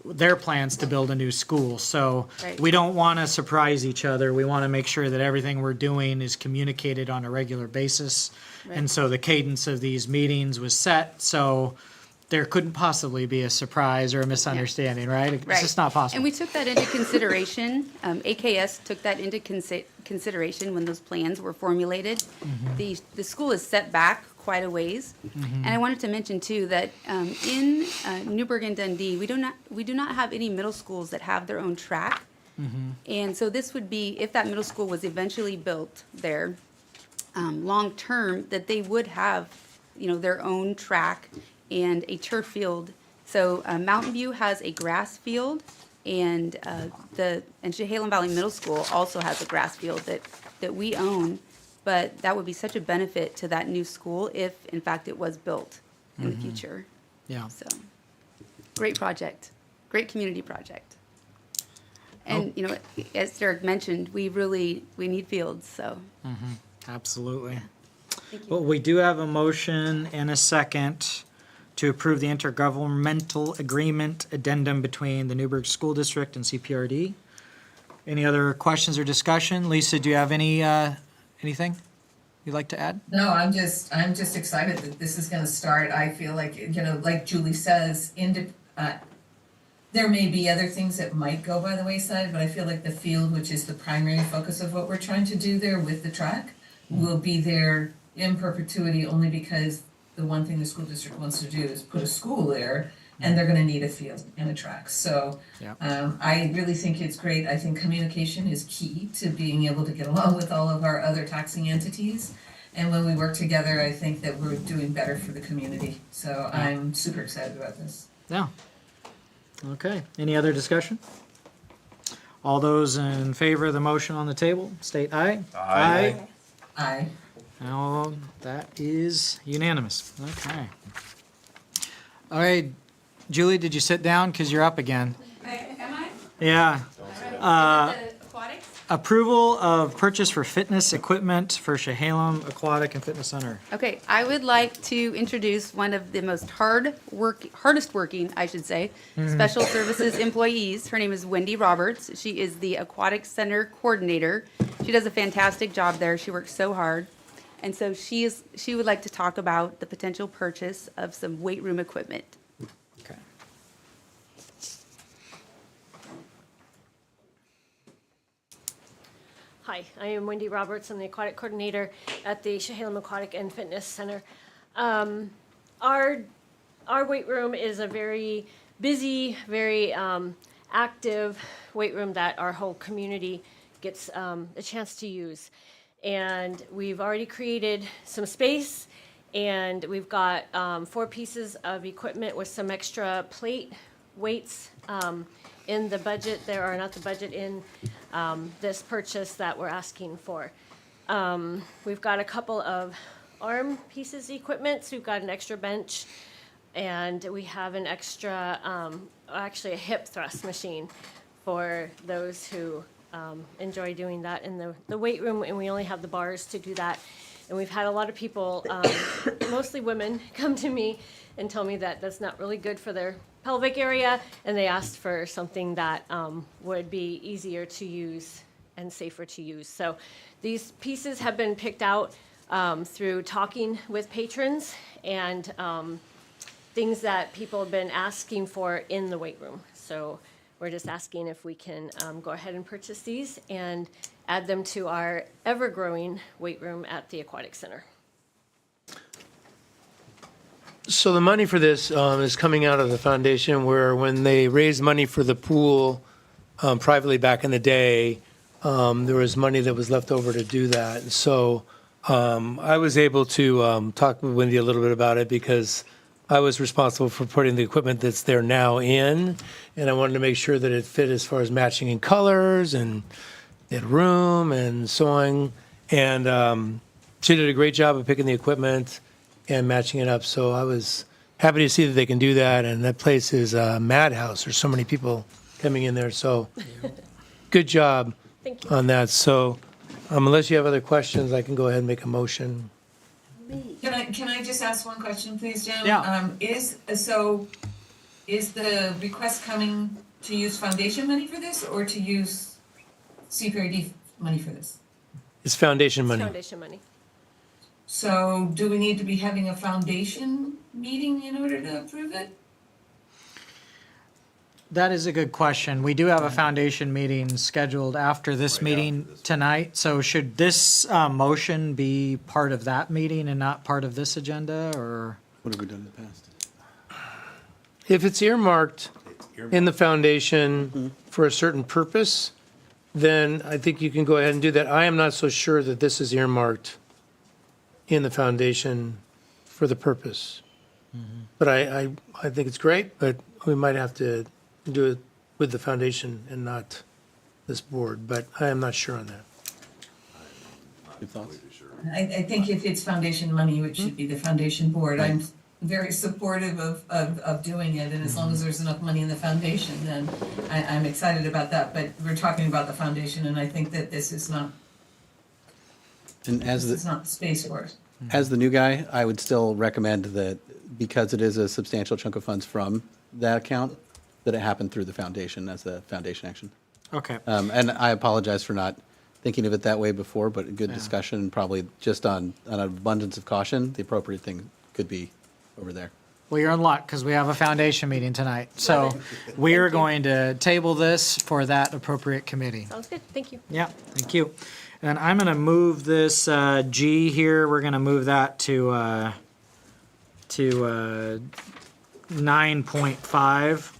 their plans to build a new school. So Right. we don't want to surprise each other. We want to make sure that everything we're doing is communicated on a regular basis. Right. And so the cadence of these meetings was set, so there couldn't possibly be a surprise or a misunderstanding, right? It's Right. just not possible. And we took that into consideration. AKS took that into consideration when those plans were formulated. The school is set back quite a ways. And I wanted to mention too that in Newberg and Dundee, we do not have any middle schools that have their own track. And so this would be, if that middle school was eventually built there, long-term, that they would have, their own track and a turf field. So Mountain View has a grass field, and Chehalem Valley Middle School also has a grass field that we own. But that would be such a benefit to that new school if, in fact, it was built in the future. Yeah. So, great project, great community project. And, as Derek mentioned, we need fields, so. Absolutely. Thank you. Well, we do have a motion and a second to approve the intergovernmental agreement addendum between the Newberg School District and CPRD. Any other questions or discussion? Lisa, do you have anything you'd like to add? No, I'm just excited that this is gonna start. I feel like, like Julie says, there may be other things that might go by the wayside, but I feel like the field, which is the primary focus of what we're trying to do there with the track, will be there in perpetuity, only because the one thing the school district wants to do is put a school there, and they're gonna need a field and a track. So I really think it's great. I think communication is key to being able to get along with all of our other taxing entities. And when we work together, I think that we're doing better for the community. So I'm super excited about this. Yeah. Okay. Any other discussion? All those in favor of the motion on the table, state aye. Aye. Aye. Now, that is unanimous. Okay. All right, Julie, did you sit down? Because you're up again. Am I? Yeah. Aquatics? Approval of purchase for fitness equipment for Chehalem Aquatic and Fitness Center. Okay, I would like to introduce one of the most hardest working, I should say, special services employees. Her name is Wendy Roberts. She is the Aquatic Center Coordinator. She does a fantastic job there. She works so hard. And so she would like to talk about the potential purchase of some weight room equipment. Okay. Hi, I am Wendy Roberts. I'm the aquatic coordinator at the Chehalem Aquatic and Fitness Center. Our weight room is a very busy, very active weight room that our whole community gets a chance to use. And we've already created some space, and we've got 4 pieces of equipment with some extra plate weights in the budget. There are not the budget in this purchase that we're asking for. We've got a couple of arm pieces of equipment, so we've got an extra bench, and we have an extra, actually a hip thrust machine for those who enjoy doing that in the weight room, and we only have the bars to do that. And we've had a lot of people, mostly women, come to me and tell me that that's not really good for their pelvic area, and they asked for something that would be easier to use and safer to use. So these pieces have been picked out through talking with patrons and things that people have been asking for in the weight room. So we're just asking if we can go ahead and purchase these and add them to our ever-growing weight room at the Aquatic Center. So the money for this is coming out of the foundation, where when they raised money for the pool privately back in the day, there was money that was left over to do that. And so I was able to talk with Wendy a little bit about it, because I was responsible for putting the equipment that's there now in, and I wanted to make sure that it fit as far as matching in colors and it had room and so on. And she did a great job of picking the equipment and matching it up. So I was happy to see that they can do that. And that place is a madhouse. There's so many people coming in there. So good job on that. So unless you have other questions, I can go ahead and make a motion. Can I just ask one question, please, Jim? Yeah. Is the request coming to use foundation money for this, or to use CPRD money for this? It's foundation money. Foundation money. So do we need to be having a foundation meeting in order to approve it? That is a good question. We do have a foundation meeting scheduled after this meeting tonight. So should this motion be part of that meeting and not part of this agenda, or? What have we done in the past? If it's earmarked in the foundation for a certain purpose, then I think you can go ahead and do that. I am not so sure that this is earmarked in the foundation for the purpose. But I think it's great, but we might have to do it with the foundation and not this board, but I am not sure on that. Your thoughts? I think if it's foundation money, it should be the foundation board. I'm very supportive of doing it, and as long as there's enough money in the foundation, then I'm excited about that. But we're talking about the foundation, and I think that this is not, And this is not the space for it. as the new guy, I would still recommend that because it is a substantial chunk of funds from that account, that it happen through the foundation as the foundation action. Okay. And I apologize for not thinking of it that way before, but a good discussion, probably just on an abundance of caution, the appropriate thing could be over there. Well, you're in luck because we have a foundation meeting tonight. So we are going to table this for that appropriate committee. Sounds good, thank you. Yeah, thank you. And I'm going to move this G here. We're going to move that to 9.5.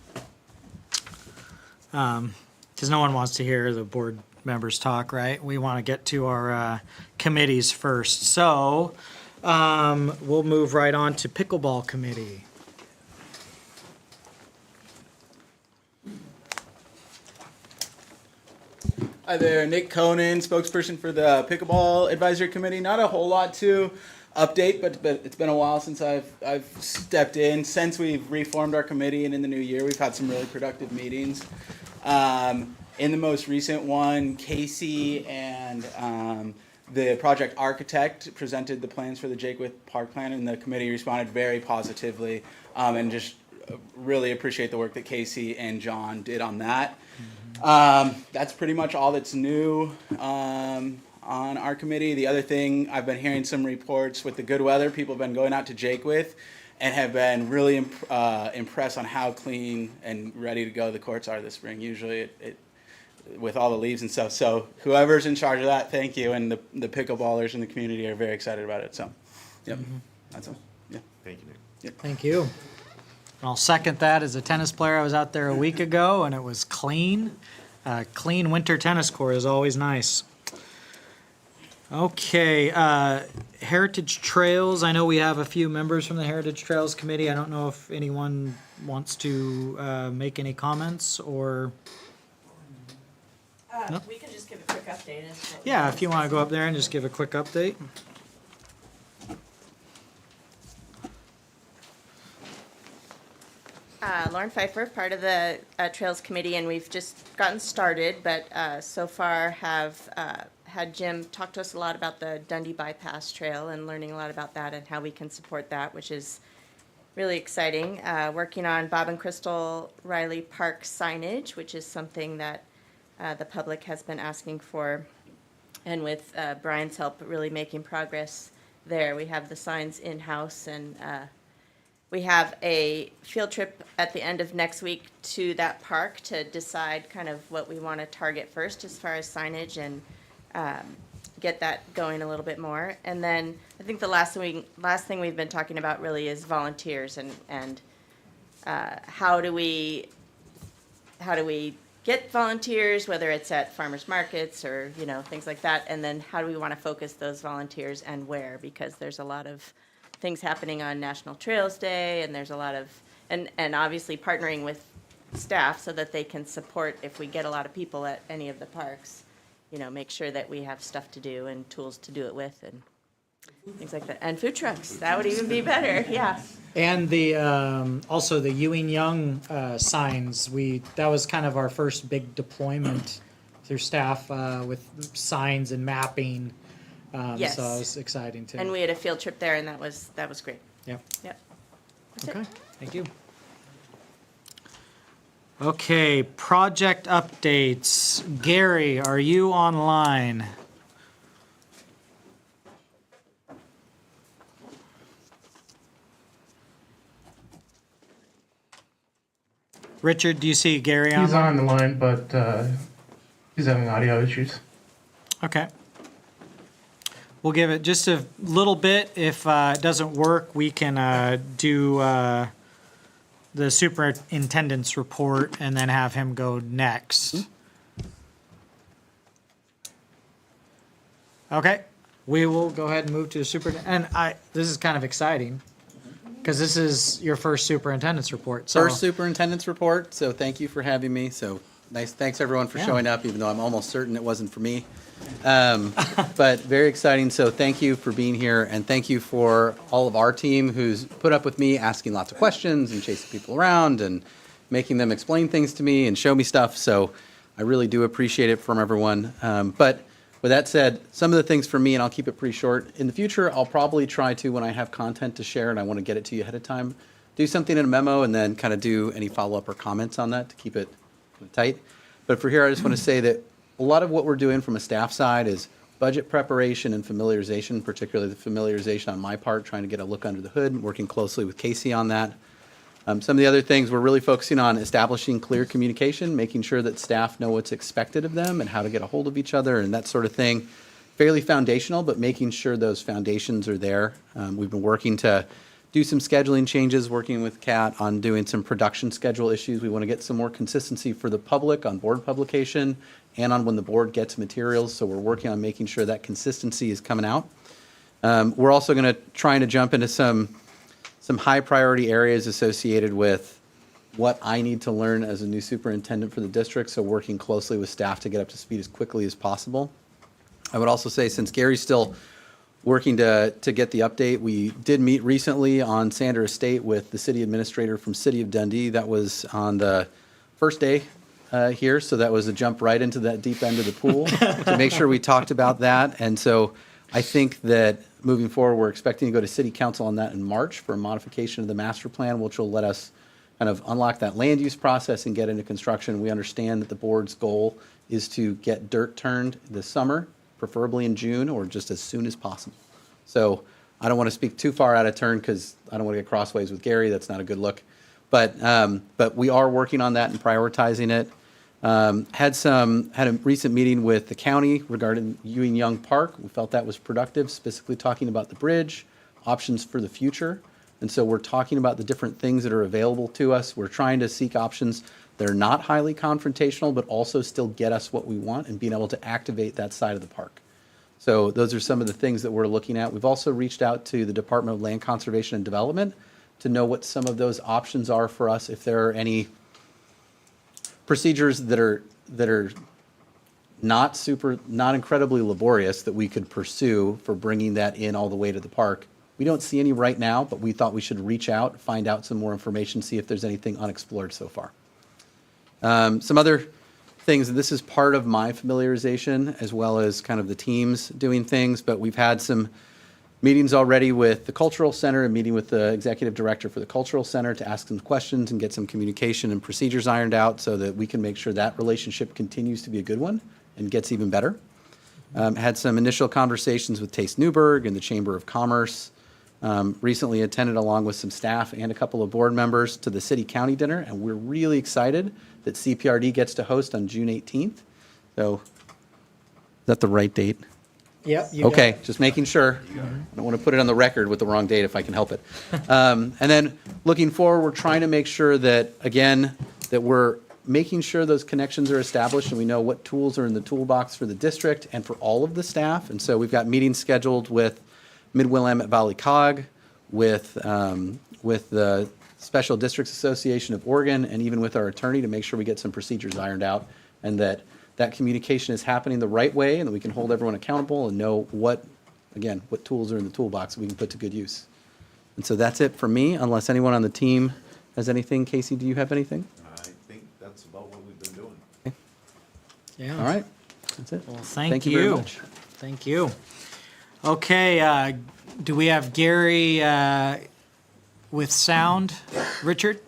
Because no one wants to hear the board members talk, right? We want to get to our committees first. So we'll move right on to pickleball committee. Hi there, Nick Conan, spokesperson for the Pickleball Advisory Committee. Not a whole lot to update, but it's been a while since I've stepped in. Since we've reformed our committee and in the new year, we've had some really productive meetings. In the most recent one, Casey and the project architect presented the plans for the Jakewith Park plan, and the committee responded very positively, and just really appreciate the work that Casey and John did on that. That's pretty much all that's new on our committee. The other thing, I've been hearing some reports with the good weather. People have been going out to Jakewith and have been really impressed on how clean and ready to go the courts are this spring. Usually it with all the leaves and stuff. So whoever's in charge of that, thank you. And the pickleballers in the community are very excited about it. So, yep, that's all. Yeah. Thank you, Nick. Yep. Thank you. And I'll second that. As a tennis player, I was out there a week ago and it was clean. Clean winter tennis court is always nice. Okay, Heritage Trails. I know we have a few members from the Heritage Trails Committee. I don't know if anyone wants to make any comments or... Nope. We can just give a quick update. Yeah, if you want to go up there and just give a quick update. Lauren Pfeiffer, part of the Trails Committee, and we've just gotten started, but so far have had Jim talk to us a lot about the Dundee Bypass Trail and learning a lot about that and how we can support that, which is really exciting. Working on Bob and Crystal Riley Park signage, which is something that the public has been asking for, and with Brian's help, really making progress there. We have the signs in-house, and we have a field trip at the end of next week to that park to decide kind of what we want to target first as far as signage and get that going a little bit more. And then I think the last thing we've been talking about really is volunteers and how do we get volunteers, whether it's at farmers markets or, you know, things like that. And then how do we want to focus those volunteers and where? Because there's a lot of things happening on National Trails Day, and there's a lot of, and obviously partnering with staff so that they can support if we get a lot of people at any of the parks, you know, make sure that we have stuff to do and tools to do it with and things like that. And food trucks, that would even be better, yeah. And the also the Ewing Young signs, that was kind of our first big deployment through staff with signs and mapping. Yes. So it was exciting too. And we had a field trip there, and that was great. Yep. Yep. Okay, thank you. Okay, project updates. Gary, are you online? Richard, do you see Gary online? He's on the line, but he's having audio issues. Okay. We'll give it just a little bit. If it doesn't work, we can do the superintendent's report and then have him go next. Okay. we will go ahead and move to the superintendent. And this is kind of exciting because this is your first superintendent's report. So First superintendent's report, so thank you for having me. So nice, thanks everyone for showing up, even though I'm almost certain it wasn't for me. But very exciting, so thank you for being here, and thank you for all of our team who's put up with me asking lots of questions and chasing people around and making them explain things to me and show me stuff. So I really do appreciate it from everyone. But with that said, some of the things for me, and I'll keep it pretty short, in the future, I'll probably try to, when I have content to share and I want to get it to you ahead of time, do something in a memo and then kind of do any follow-up or comments on that to keep it tight. But for here, I just want to say that a lot of what we're doing from a staff side is budget preparation and familiarization, particularly the familiarization on my part, trying to get a look under the hood, working closely with Casey on that. Some of the other things we're really focusing on establishing clear communication, making sure that staff know what's expected of them and how to get a hold of each other and that sort of thing. Fairly foundational, but making sure those foundations are there. We've been working to do some scheduling changes, working with Kat on doing some production schedule issues. We want to get some more consistency for the public on board publication and on when the board gets materials. So we're working on making sure that consistency is coming out. We're also going to try to jump into some high priority areas associated with what I need to learn as a new superintendent for the district. So working closely with staff to get up to speed as quickly as possible. I would also say, since Gary's still working to get the update, we did meet recently on Sander Estate with the city administrator from City of Dundee. That was on the first day here, so that was a jump right into that deep end of the pool to make sure we talked about that. And so I think that moving forward, we're expecting to go to city council on that in March for a modification of the master plan, which will let us kind of unlock that land use process and get into construction. We understand that the board's goal is to get dirt turned this summer, preferably in June or just as soon as possible. So I don't want to speak too far out of turn because I don't want to get crossways with Gary. That's not a good look. But we are working on that and prioritizing it. Had a recent meeting with the county regarding Ewing Young Park. We felt that was productive, specifically talking about the bridge, options for the future. And so we're talking about the different things that are available to us. We're trying to seek options that are not highly confrontational, but also still get us what we want and being able to activate that side of the park. So those are some of the things that we're looking at. We've also reached out to the Department of Land Conservation and Development to know what some of those options are for us, if there are any procedures that are not incredibly laborious that we could pursue for bringing that in all the way to the park. We don't see any right now, but we thought we should reach out, find out some more information, see if there's anything unexplored so far. Some other things, and this is part of my familiarization as well as kind of the teams doing things, but we've had some meetings already with the Cultural Center, a meeting with the executive director for the Cultural Center to ask some questions and get some communication and procedures ironed out so that we can make sure that relationship continues to be a good one and gets even better. Had some initial conversations with Taste Newberg and the Chamber of Commerce. Recently attended along with some staff and a couple of board members to the city-county dinner, and we're really excited that CPRD gets to host on June 18th. So, is that the right date? Yep. Okay, just making sure. I don't want to put it on the record with the wrong date if I can help it. And then looking forward, we're trying to make sure that, again, that we're making sure those connections are established and we know what tools are in the toolbox for the district and for all of the staff. And so we've got meetings scheduled with Mid-Willamette Valley COG, with the Special Districts Association of Oregon, and even with our attorney to make sure we get some procedures ironed out and that communication is happening the right way and that we can hold everyone accountable and know what tools are in the toolbox that we can put to good use. And so that's it for me, unless anyone on the team has anything. Casey, do you have anything? I think that's about what we've been doing. Okay. Yeah. All right. That's it. Well, thank you very much. Thank you. Okay, do we have Gary with sound? Richard?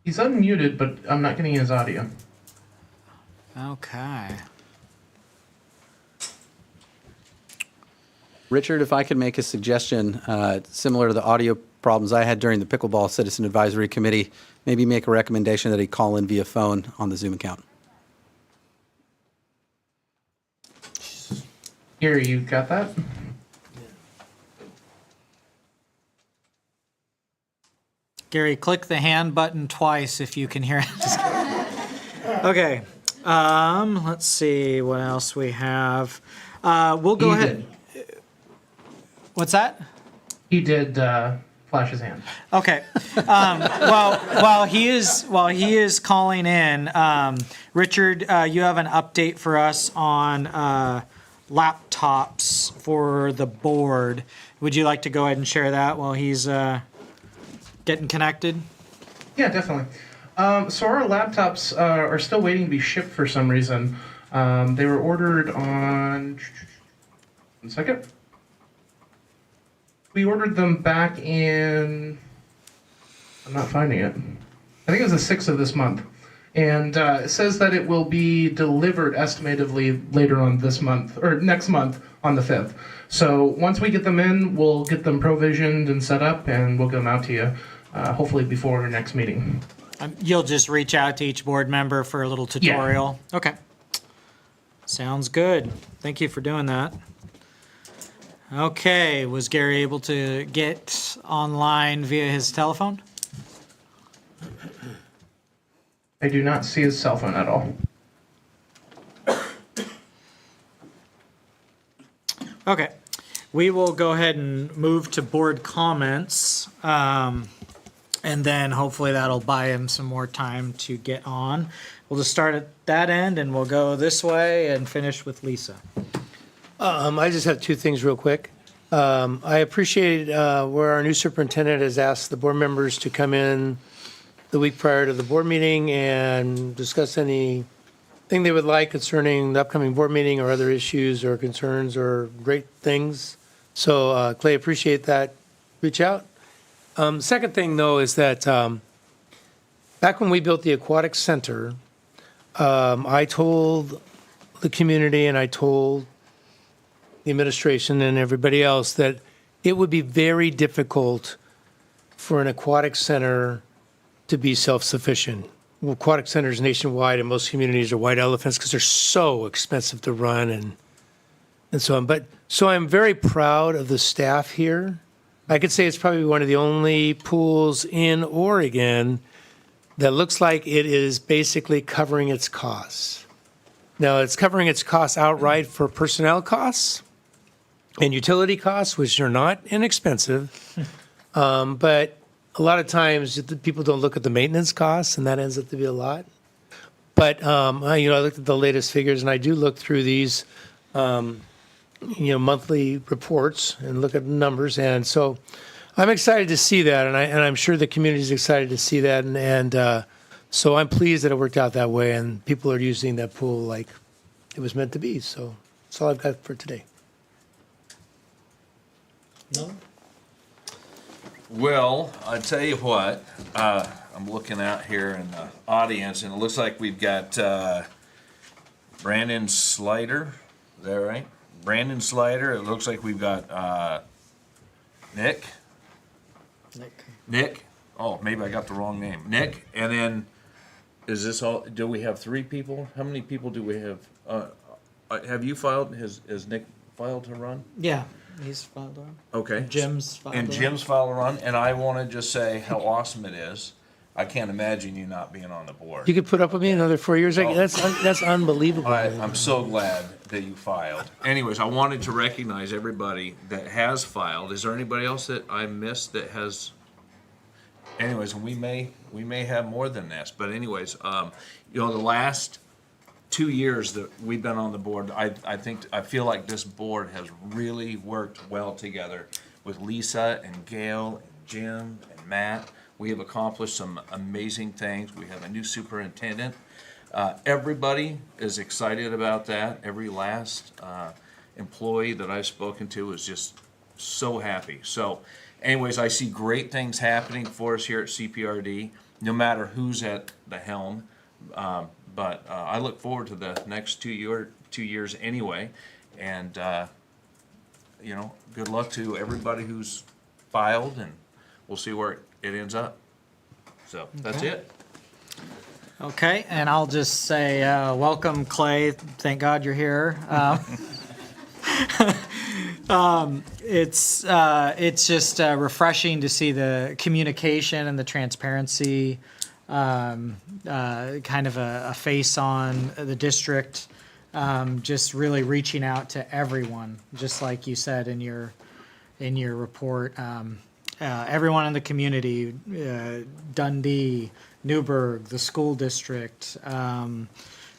He's unmuted, but I'm not getting his audio. Okay. Richard, if I could make a suggestion, similar to the audio problems I had during the Pickleball Citizen Advisory Committee, maybe make a recommendation that he call in via phone on the Zoom account. Gary, you got that? Gary, click the hand button twice if you can hear it. Just kidding. Okay. Let's see what else we have. We'll go He ahead. What's that? He did flash his hand. Okay. While he is calling in, Richard, you have an update for us on laptops for the board. Would you like to go ahead and share that while he's getting connected? Yeah, definitely. So our laptops are still waiting to be shipped for some reason. They were ordered on... One second. We ordered them back in... I'm not finding it. I think it was the 6th of this month. And it says that it will be delivered estimatively later on this month, or next month on the 5th. So once we get them in, we'll get them provisioned and set up, and we'll get them out to you, hopefully before our next meeting. You'll just reach out to each board member for a little tutorial? Yeah. Okay. Sounds good. Thank you for doing that. Okay, was Gary able to get online via his telephone? I do not see his cell phone at all. Okay, we will go ahead and move to board comments. And then hopefully that'll buy him some more time to get on. We'll just start at that end and we'll go this way and finish with Lisa. I just have two things real quick. I appreciate where our new superintendent has asked the board members to come in the week prior to the board meeting and discuss anything they would like concerning the upcoming board meeting or other issues or concerns or great things. So Clay, appreciate that. Reach out. Second thing, though, is that back when we built the aquatic center, I told the community and I told the administration and everybody else that it would be very difficult for an aquatic center to be self-sufficient. Well, aquatic centers nationwide and most communities are white elephants because they're so expensive to run and so on. So I'm very proud of the staff here. I could say it's probably one of the only pools in Oregon that looks like it is basically covering its costs. Now, it's covering its costs outright for personnel costs and utility costs, which are not inexpensive. But a lot of times people don't look at the maintenance costs, and that ends up to be a lot. But I looked at the latest figures, and I do look through these monthly reports and look at the numbers. And so I'm excited to see that, and I'm sure the community is excited to see that. And so I'm pleased that it worked out that way, and people are using that pool like it was meant to be. So that's all I've got for today. No? Well, I tell you what, I'm looking out here in the audience, and it looks like we've got Brandon Slider. Is that right? Brandon Slider. It looks like we've got Nick. Nick. Oh, maybe I got the wrong name. Nick. And then, is this all? Do we have 3 people? How many people do we have? Have you filed? Has Nick filed to run? Yeah, he's filed on. Okay. Jim's filed on. Jim's filed to run. And I want to just say how awesome it is. I can't imagine you not being on the board. You could put up with me another 4 years. That's unbelievable. I'm so glad that you filed. Anyways, I wanted to recognize everybody that has filed. Is there anybody else that I missed that has? Anyways, we may have more than this, but anyways, the last 2 years that we've been on the board, I feel like this board has really worked well together with Lisa and Gail and Jim and Matt. We have accomplished some amazing things. We have a new superintendent. Everybody is excited about that. Every last employee that I've spoken to is just so happy. So anyways, I see great things happening for us here at CPRD, no matter who's at the helm. But I look forward to the next 2 years anyway. And, good luck to everybody who's filed, and we'll see where it ends up. So that's it. Okay, and I'll just say welcome, Clay. Thank God you're here. It's just refreshing to see the communication and the transparency, kind of a face on the district just really reaching out to everyone, just like you said in your report. Everyone in the community, Dundee, Newberg, the school district,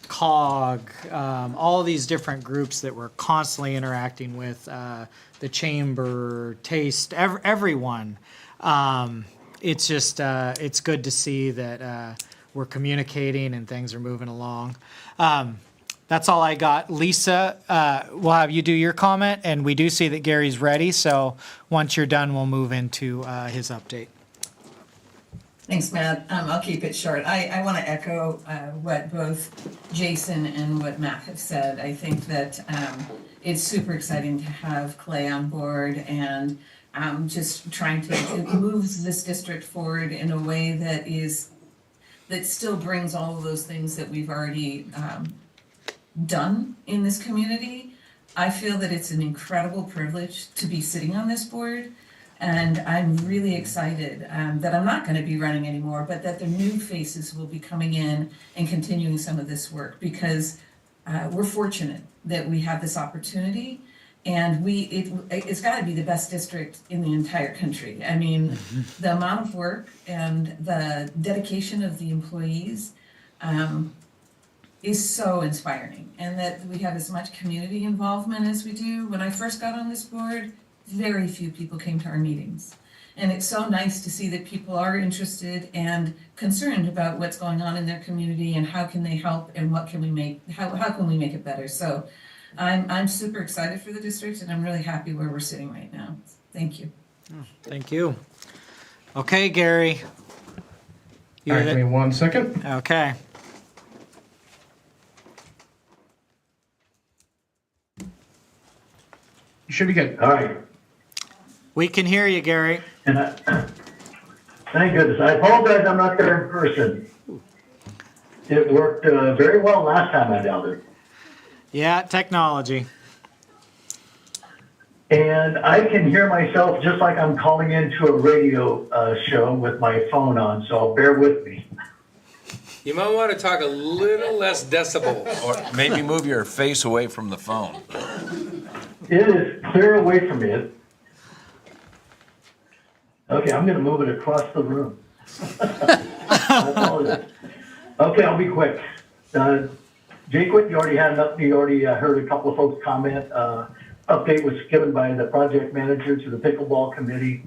COG, all these different groups that we're constantly interacting with, the chamber, taste, everyone. It's just, it's good to see that we're communicating and things are moving along. That's all I got. Lisa, we'll have you do your comment, and we do see that Gary's ready, so once you're done, we'll move into his update. Thanks, Matt. I'll keep it short. I want to echo what both Jason and what Matt have said. I think that it's super exciting to have Clay on board and just trying to move this district forward in a way that still brings all of those things that we've already done in this community. I feel that it's an incredible privilege to be sitting on this board. And I'm really excited that I'm not going to be running anymore, but that the new faces will be coming in and continuing some of this work, because we're fortunate that we have this opportunity, and it's got to be the best district in the entire country. I mean, the amount of work and the dedication of the employees is so inspiring, and that we have as much community involvement as we do. When I first got on this board, very few people came to our meetings. And it's so nice to see that people are interested and concerned about what's going on in their community and how can they help and what can we make, how can we make it better. So I'm super excited for the district, and I'm really happy where we're sitting right now. Thank you. Thank you. Okay, Gary. All right, give me 1 second. Okay. You should be good. All right. We can hear you, Gary. And thank goodness. I apologize I'm not there in person. It worked very well last time I down there. Yeah, technology. And I can hear myself just like I'm calling into a radio show with my phone on, so bear with me. You might want to talk a little less decibel. Or maybe move your face away from the phone. It is clear away from me. Okay, I'm going to move it across the room. I apologize. Okay, I'll be quick. Jaquit, you already heard a couple of folks comment. Update was given by the project manager to the pickleball committee.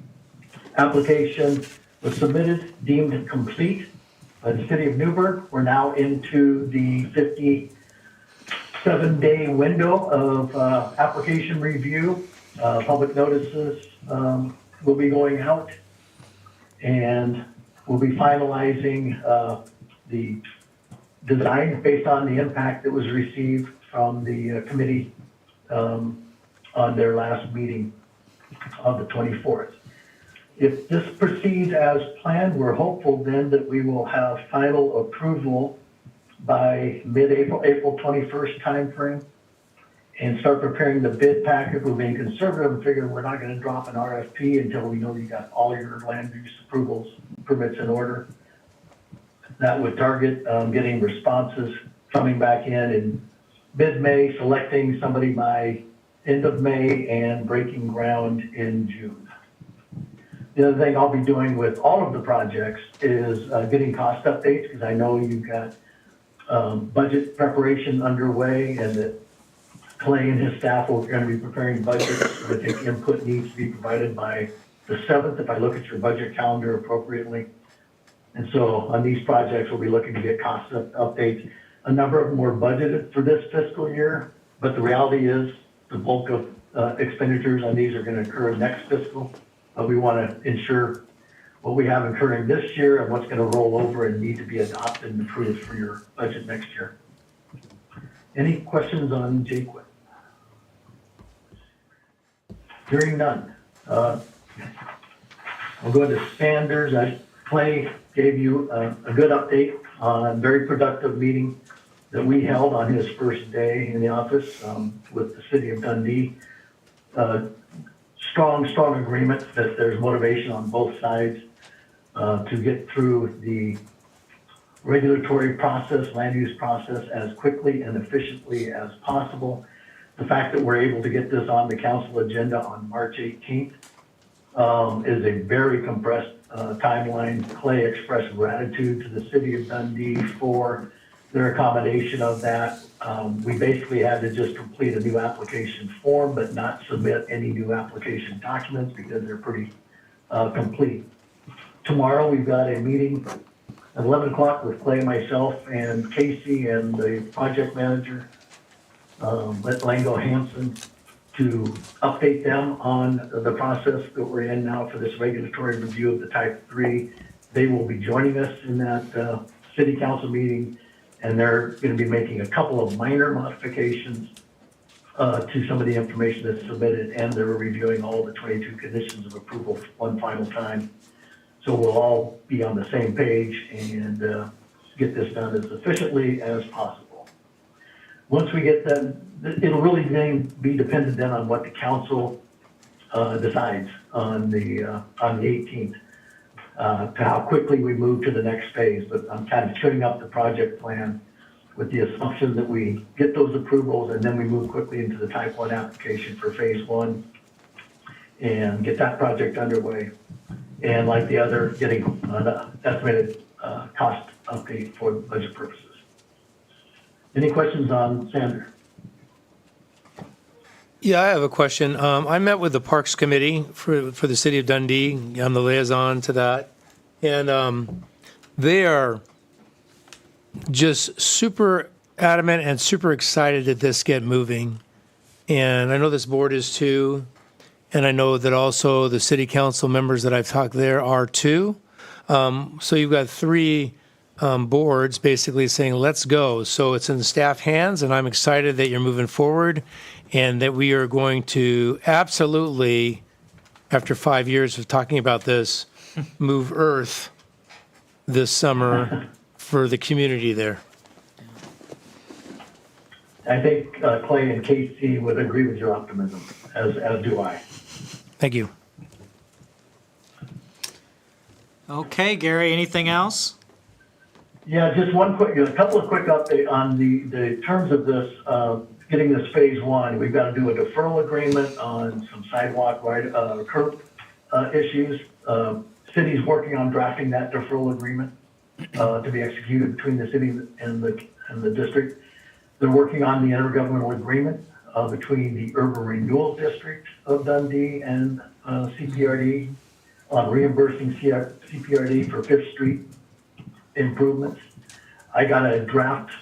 Application was submitted, deemed complete by the city of Newberg. We're now into the 57-day window of application review. Public notices will be going out, and we'll be finalizing the design based on the impact that was received from the committee on their last meeting on the 24th. If this proceeds as planned, we're hopeful then that we will have final approval by mid-April, April 21st timeframe, and start preparing the bid packet. We're being conservative and figure we're not going to drop an RFP until we know you got all your land use approvals, permits in order. That would target getting responses coming back in mid-May, selecting somebody by end of May, and breaking ground in June. The other thing I'll be doing with all of the projects is getting cost updates, because I know you've got budget preparation underway, and that Clay and his staff are going to be preparing budgets. I think input needs to be provided by the 7th if I look at your budget calendar appropriately. And so on these projects, we'll be looking to get cost updates. A number of them were budgeted for this fiscal year, but the reality is the bulk of expenditures on these are going to occur next fiscal. But we want to ensure what we have occurring this year and what's going to roll over and need to be adopted and approved for your budget next year. Any questions on Jaquit? Hearing none. I'll go into standards. Clay gave you a good update on a very productive meeting that we held on his first day in the office with the city of Dundee. Strong agreement that there's motivation on both sides to get through the regulatory process, land use process as quickly and efficiently as possible. The fact that we're able to get this on the council agenda on March 18th is a very compressed timeline. Clay expressed gratitude to the city of Dundee for their accommodation of that. We basically had to just complete a new application form, but not submit any new application documents because they're pretty complete. Tomorrow, we've got a meeting at 11 o'clock with Clay, myself, and Casey, and the project manager, Lango Hansen, to update them on the process that we're in now for this regulatory review of the Type 3. They will be joining us in that city council meeting, and they're going to be making a couple of minor modifications to some of the information that's submitted, and they're reviewing all the 22 conditions of approval one final time. So we'll all be on the same page and get this done as efficiently as possible. Once we get that, it'll really be dependent then on what the council decides on the 18th, to how quickly we move to the next phase. But I'm kind of tuning up the project plan with the assumption that we get those approvals and then we move quickly into the Type 1 application for phase 1 and get that project underway. And like the other, getting an estimated cost update for budget purposes. Any questions on Sander? Yeah, I have a question. I met with the Parks Committee for the city of Dundee. I'm the liaison to that. And they are just super adamant and super excited that this get moving. And I know this board is too. And I know that also the city council members that I've talked there are too. So you've got three boards basically saying, let's go. So it's in the staff hands, and I'm excited that you're moving forward and that we are going to absolutely, after 5 years of talking about this, move earth this summer for the community there. I think Clay and Casey would agree with your optimism, as do I. Thank you. Okay, Gary, anything else? Yeah, just a couple of quick updates on the terms of this, getting this phase 1. We've got to do a deferral agreement on some sidewalk curb issues. City's working on drafting that deferral agreement to be executed between the city and the district. They're working on the intergovernmental agreement between the Urban Renewal District of Dundee and CPRD on reimbursing CPRD for 5th Street improvements. I got a draft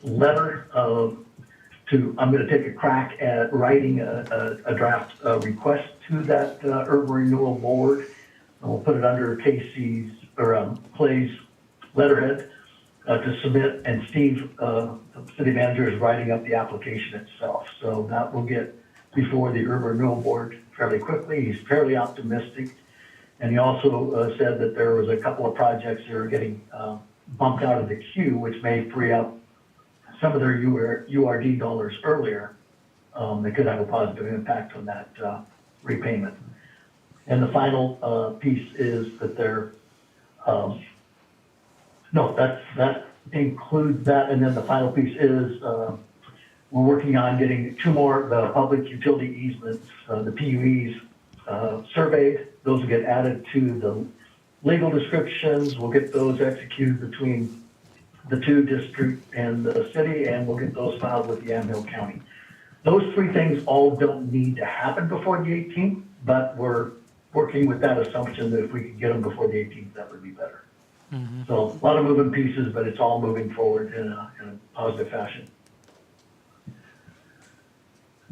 letter I'm going to take a crack at writing a draft request to that Urban Renewal Board. And we'll put it under Casey's or Clay's letterhead to submit, and Steve, the city manager, is writing up the application itself. So that will get before the Urban Renewal Board fairly quickly. He's fairly optimistic. And he also said that there was a couple of projects that are getting bumped out of the queue, which may free up some of their URD dollars earlier. That could have a positive impact on that repayment. And the final piece is that they're, that includes that. And then the final piece is we're working on getting 2 more the public utility easements, the PUEs, surveyed. Those will get added to the legal descriptions. We'll get those executed between the 2 district and the city, and we'll get those filed with the Yamhill County. Those 3 things all don't need to happen before the 18th, but we're working with that assumption that if we could get them before the 18th, that would be better. Mm-hmm. So a lot of moving pieces, but it's all moving forward in a positive fashion.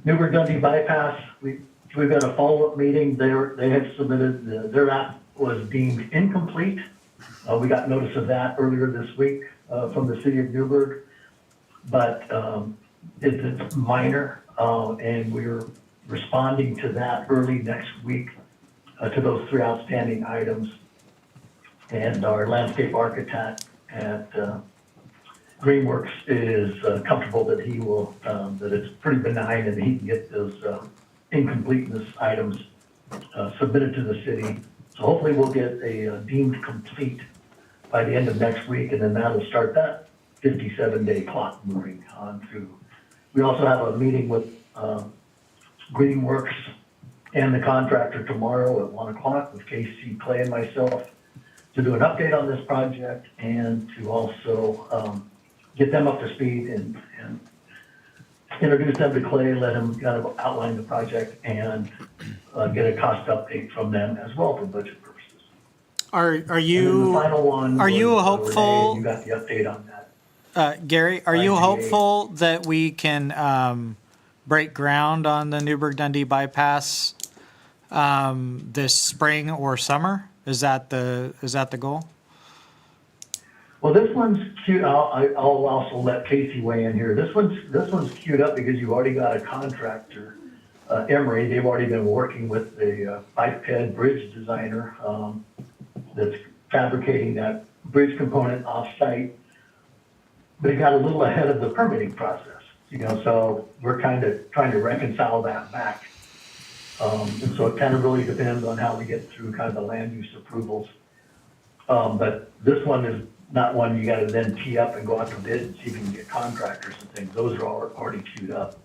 Newberg Dundee bypass, we've got a follow-up meeting. They have submitted, their app was deemed incomplete. We got notice of that earlier this week from the city of Newberg, but it's minor, and we're responding to that early next week to those 3 outstanding items. And our landscape architect at Greenworks is comfortable that he will, that it's pretty benign and he can get those incompleteness items submitted to the city. So hopefully we'll get a deemed complete by the end of next week, and then that'll start that 57-day clock moving on through. We also have a meeting with Greenworks and the contractor tomorrow at 1 o'clock with Casey Clay and myself to do an update on this project and to also get them up to speed and introduce them to Clay, let him kind of outline the project and get a cost update from them as well for budget purposes. Are And then you, the final one are you was, hopeful? Renee, you got the update on that. Gary, are you IGA. hopeful that we can break ground on the Newberg Dundee bypass this spring or summer? Is that the goal? Well, this one's cute. I'll also let Casey weigh in here. This one's queued up because you've already got a contractor, Emery. They've already been working with the biped bridge designer that's fabricating that bridge component off-site. But it got a little ahead of the permitting process, so we're kind of trying to reconcile that back. And so it kind of really depends on how we get through kind of the land use approvals. But this one is not one you gotta then tee up and go out to bid and see if you can get contractors and things. Those are already queued up.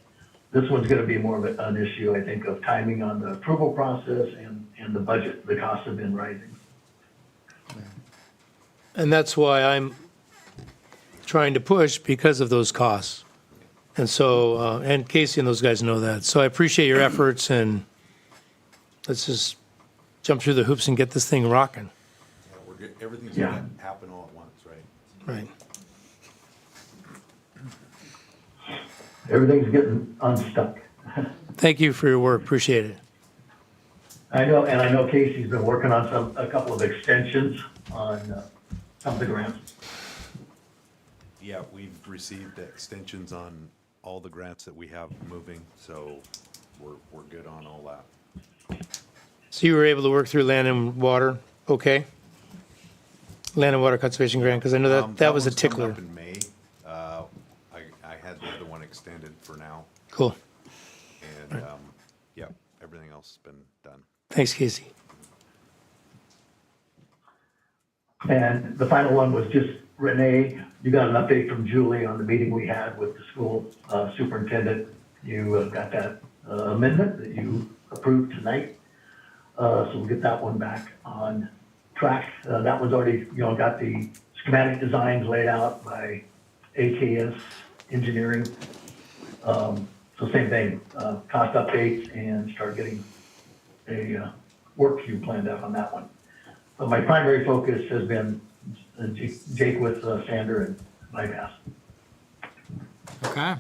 This one's gonna be more of an issue, I think, of timing on the approval process and the budget. The costs have been rising. And that's why I'm trying to push because of those costs. And so, and Casey and those guys know that. So I appreciate your efforts, and let's just jump through the hoops and get this thing rocking. Everything's gonna happen all at once, right? Right. Everything's getting unstuck. Thank you for your work. Appreciate it. I know Casey's been working on a couple of extensions on some of the grants. Yeah, we've received extensions on all the grants that we have moving, so we're good on all that. So you were able to work through land and water, okay? Land and water conservation grant, because I know that was a one's coming tickler. up in May. I had the other one extended for now, Cool. and yeah, everything else has been done. Thanks, Casey. And the final one was just Renee, you got an update from Julie on the meeting we had with the school superintendent. You got that amendment that you approved tonight. So we'll get that one back on track. That one's already, got the schematic designs laid out by AKS Engineering. So same thing, cost updates and start getting a work queue planned out on that one. But my primary focus has been Jake with Sander and bypass. Okay.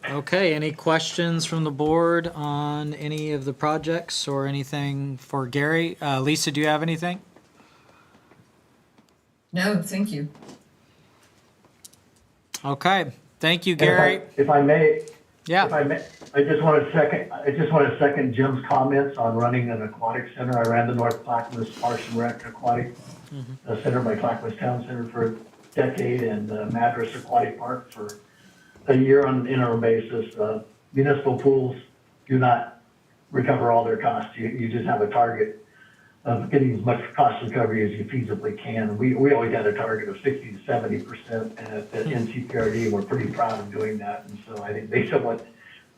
Okay, any questions from the board on any of the projects or anything for Gary? Lisa, do you have anything? No, thank you. Okay, thank you, Gary. If I may, yeah. If I may, I just want to second Jim's comments on running an aquatic center. I ran the North Clackamas Parks and Rec Aquatic Center by Clackamas Town Center for a decade, and Madras Aquatic Park for a year on an interim basis. Municipal pools do not recover all their costs. You just have a target of getting as much cost recovery as you feasibly can. We always had a target of 60 to 70% at CPRD, and we're pretty proud of doing that. And so I think based on what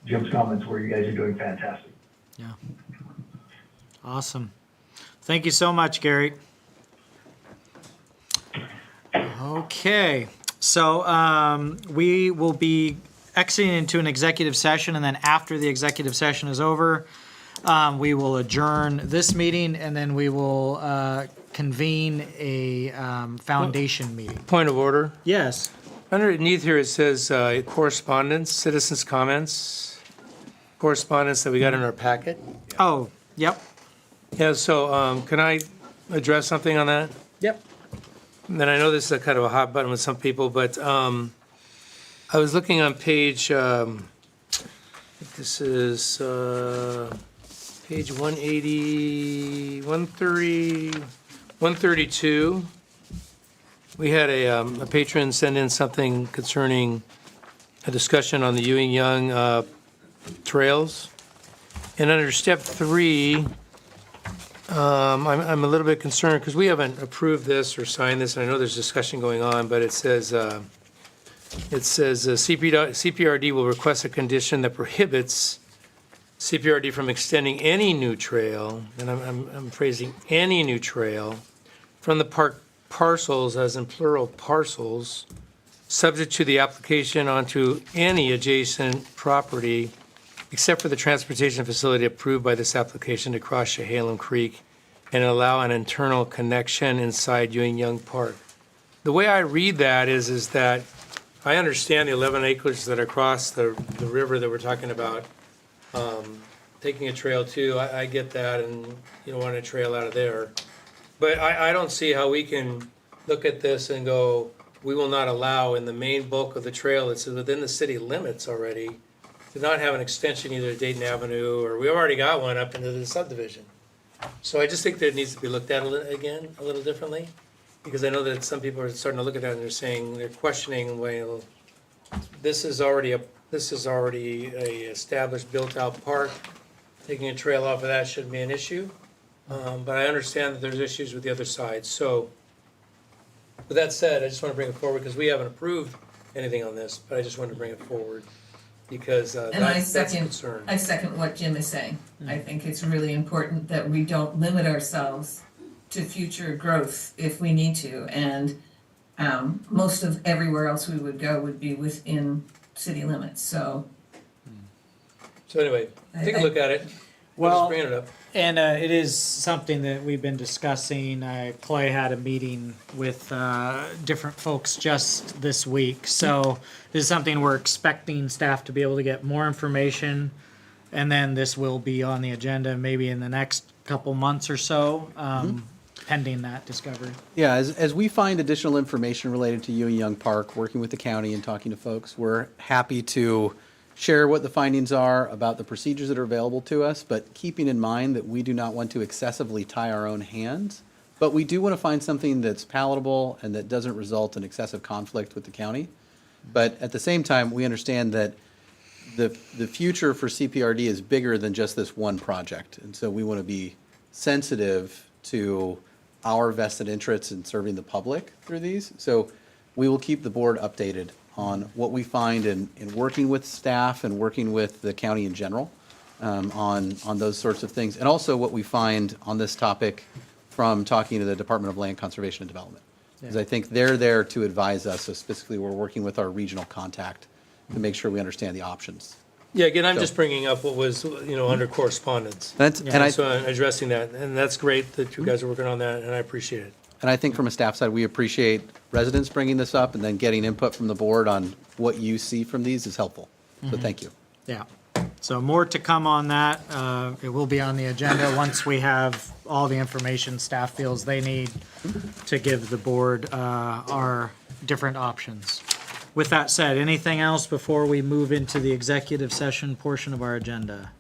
Jim's comments were, you guys are doing fantastic. Yeah. Awesome. Thank you so much, Gary. Okay, so we will be exiting into an executive session, and then after the executive session is over, we will adjourn this meeting, and then we will convene a foundation meeting. Point of order. Yes. Underneath here, it says correspondence, citizens' comments, correspondence that we got in our packet. Oh, yep. Yeah, so can I address something on that? Yep. And then I know this is a kind of a hot button with some people, but I was looking on page, this is page 180, 130, 132. We had a patron send in something concerning a discussion on the Ewing Young trails. And under step 3, I'm a little bit concerned because we haven't approved this or signed this, and I know there's discussion going on, but it says CPRD will request a condition that prohibits CPRD from extending any new trail, and I'm phrasing any new trail, from the park parcels, as in plural parcels, subject to the application onto any adjacent property except for the transportation facility approved by this application to cross Chehalem Creek and allow an internal connection inside Young Park. The way I read that is that I understand the 11 acres that across the river that we're talking about, taking a trail too. I get that, and you don't want a trail out of there. But I don't see how we can look at this and go, we will not allow in the main bulk of the trail that's within the city limits already to not have an extension either to Dayton Avenue, or we've already got one up into the subdivision. So I just think that it needs to be looked at again a little differently, because I know that some people are starting to look at that and they're saying, they're questioning, well, this is already a established, built-out park. Taking a trail off of that shouldn't be an issue. But I understand that there's issues with the other side. So with that said, I just want to bring it forward because we haven't approved anything on this, but I just wanted to bring it forward because And I that's a second, concern. I second what Jim is saying. I think it's really important that we don't limit ourselves to future growth if we need to. And most of everywhere else we would go would be within city limits, so. So anyway, take a look at it. Well, Just bringing it up. And it is something that we've been discussing. Clay had a meeting with different folks just this week. So this is something we're expecting staff to be able to get more information. And then this will be on the agenda maybe in the next couple months or so, pending that discovery. Yeah, as we find additional information related to Young Park, working with the county and talking to folks, we're happy to share what the findings are about the procedures that are available to us, but keeping in mind that we do not want to excessively tie our own hands. But we do want to find something that's palatable and that doesn't result in excessive conflict with the county. But at the same time, we understand that the future for CPRD is bigger than just this one project. And so we want to be sensitive to our vested interests in serving the public through these. So we will keep the board updated on what we find in working with staff and working with the county in general on those sorts of things. And also what we find on this topic from talking to the Department of Land Conservation and Development. Because I think they're there to advise us. So specifically, we're working with our regional contact to make sure we understand the options. Yeah, again, I'm So- just bringing up what was, under correspondence. That's- and I- So I'm addressing that, and that's great that you guys are working on that, and I appreciate it. And I think from a staff side, we appreciate residents bringing this up and then getting input from the board on what you see from these is helpful. So thank you. Yeah. So more to come on that. It will be on the agenda once we have all the information staff feels they need to give the board our different options. With that said, anything else before we move into the executive session portion of our agenda?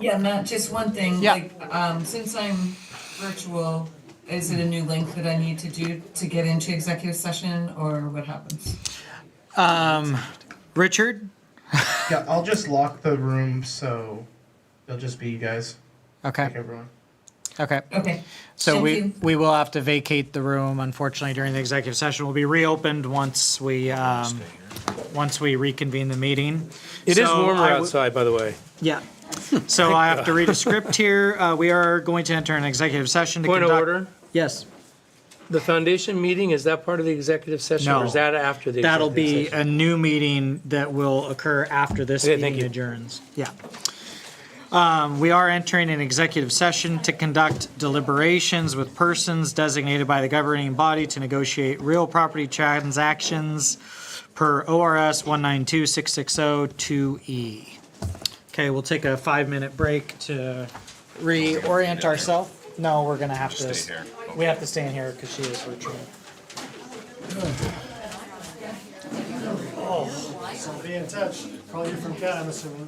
Yeah, Matt, just one thing, Yeah. since I'm virtual, is it a new link that I need to do to get into executive session, or what happens? Richard? Yeah, I'll just lock the room so it'll just be you guys. Okay. Like everyone. Okay. Okay. So Thank we you. we will have to vacate the room, unfortunately, during the executive session. Will be reopened once we reconvene the meeting. It is So warmer I w- outside, by the way. Yeah. So I have to read a script here. We are going to enter an executive session to Point of conduct. order, Yes, the foundation meeting, is that part of the executive session? No. Or is that after the that'll executive be session? a new meeting that will occur after this Okay, thank meeting you. adjourns. Yeah. We are entering an executive session to conduct deliberations with persons designated by the governing body to negotiate real property transactions per ORS 192-660-2E. Okay, we'll take a 5-minute break to reorient ourselves. No, we're gonna have to. Stay here. We have to stay in here because she is virtual. So be in touch. Call you from Cat, I'm assuming.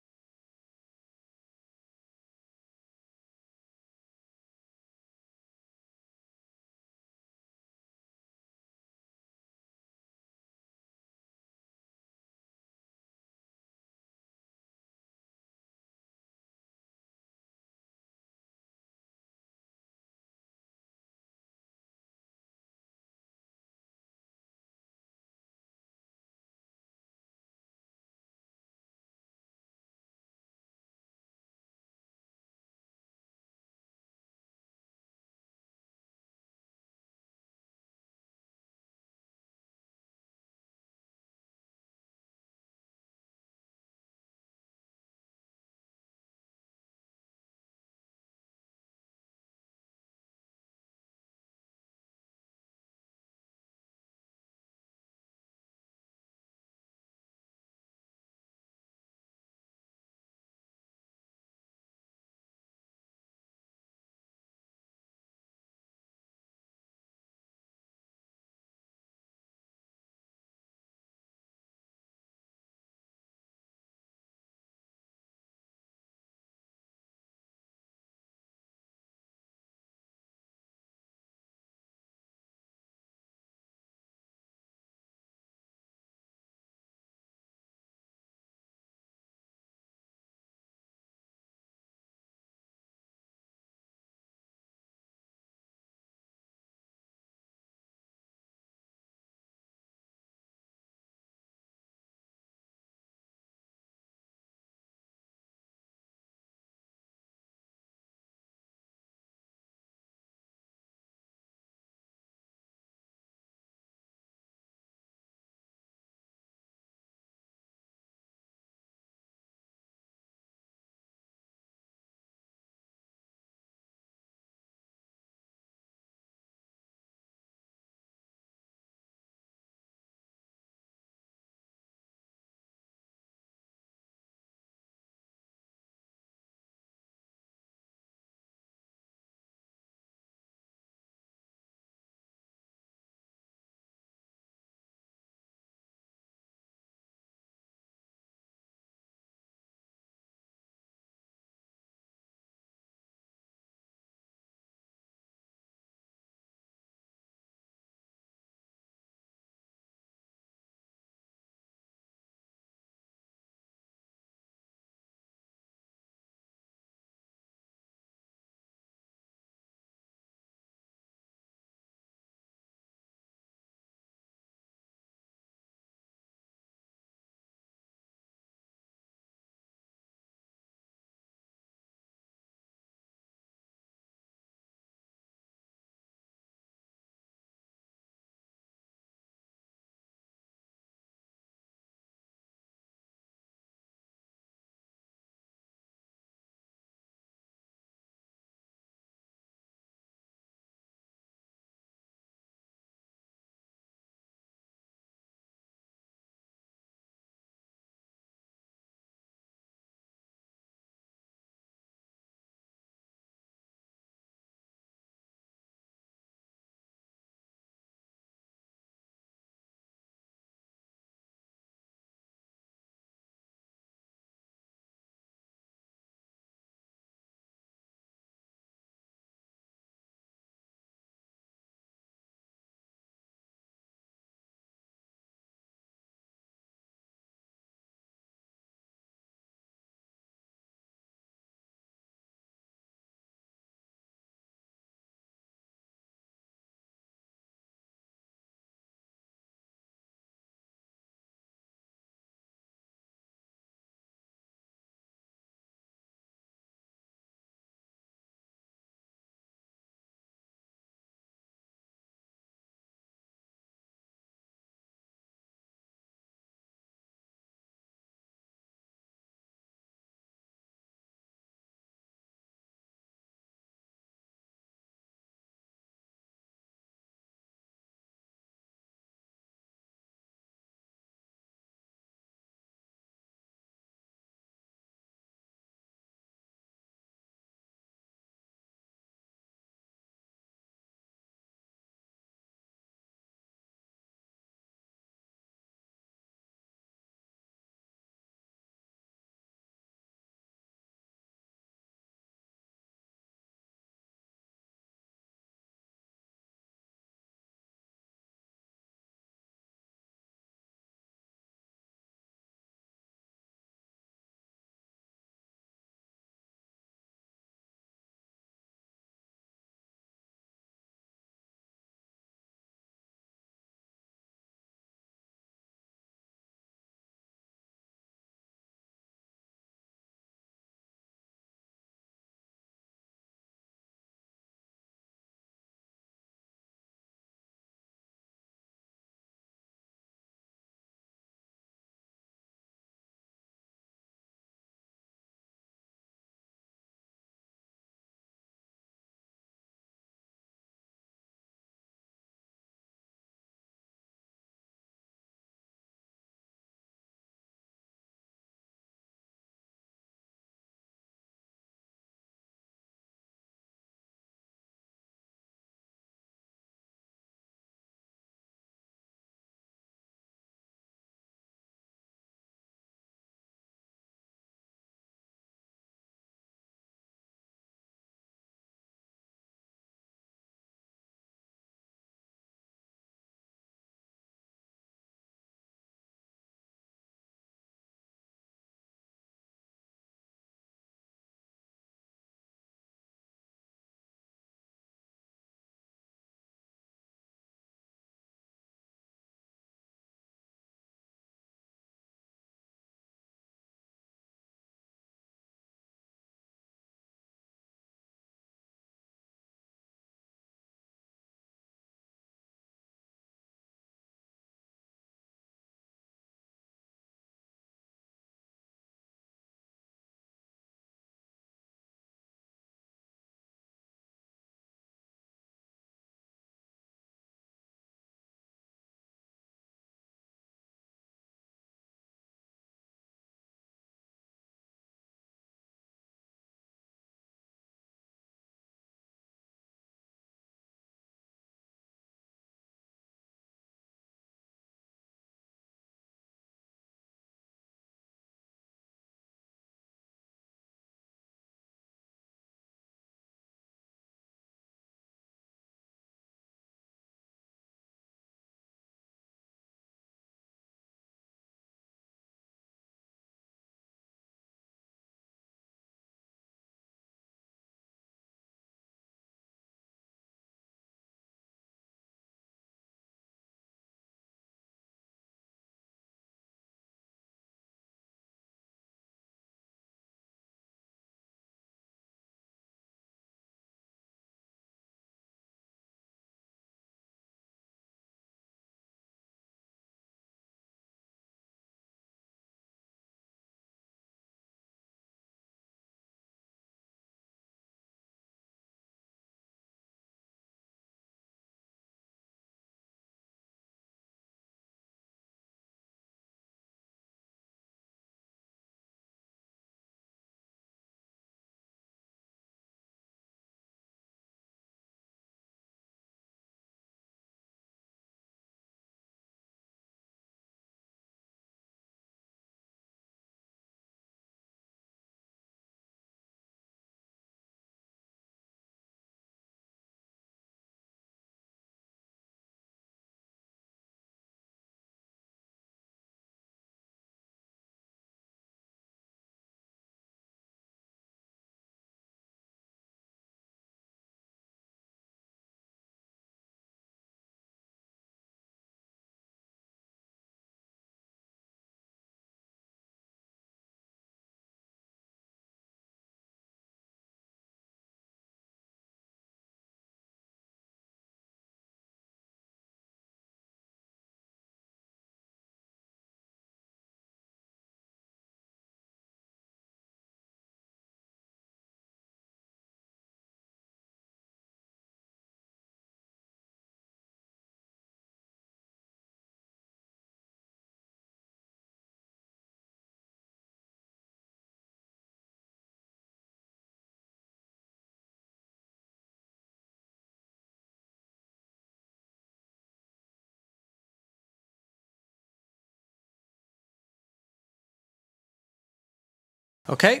Okay,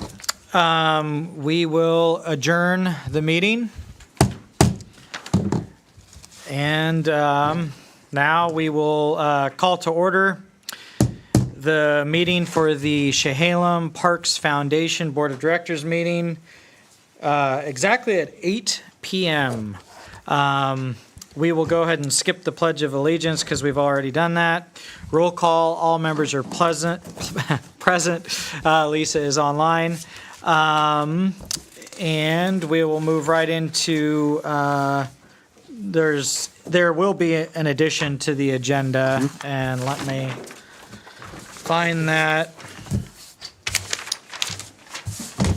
we will adjourn the meeting. And now we will call to order the meeting for the Chehalem Parks Foundation Board of Directors meeting exactly at 8 p.m. We will go ahead and skip the Pledge of Allegiance because we've already done that. Roll call, all members are present. Lisa is online. And we will move right into, there will be an addition to the agenda, and let me find that.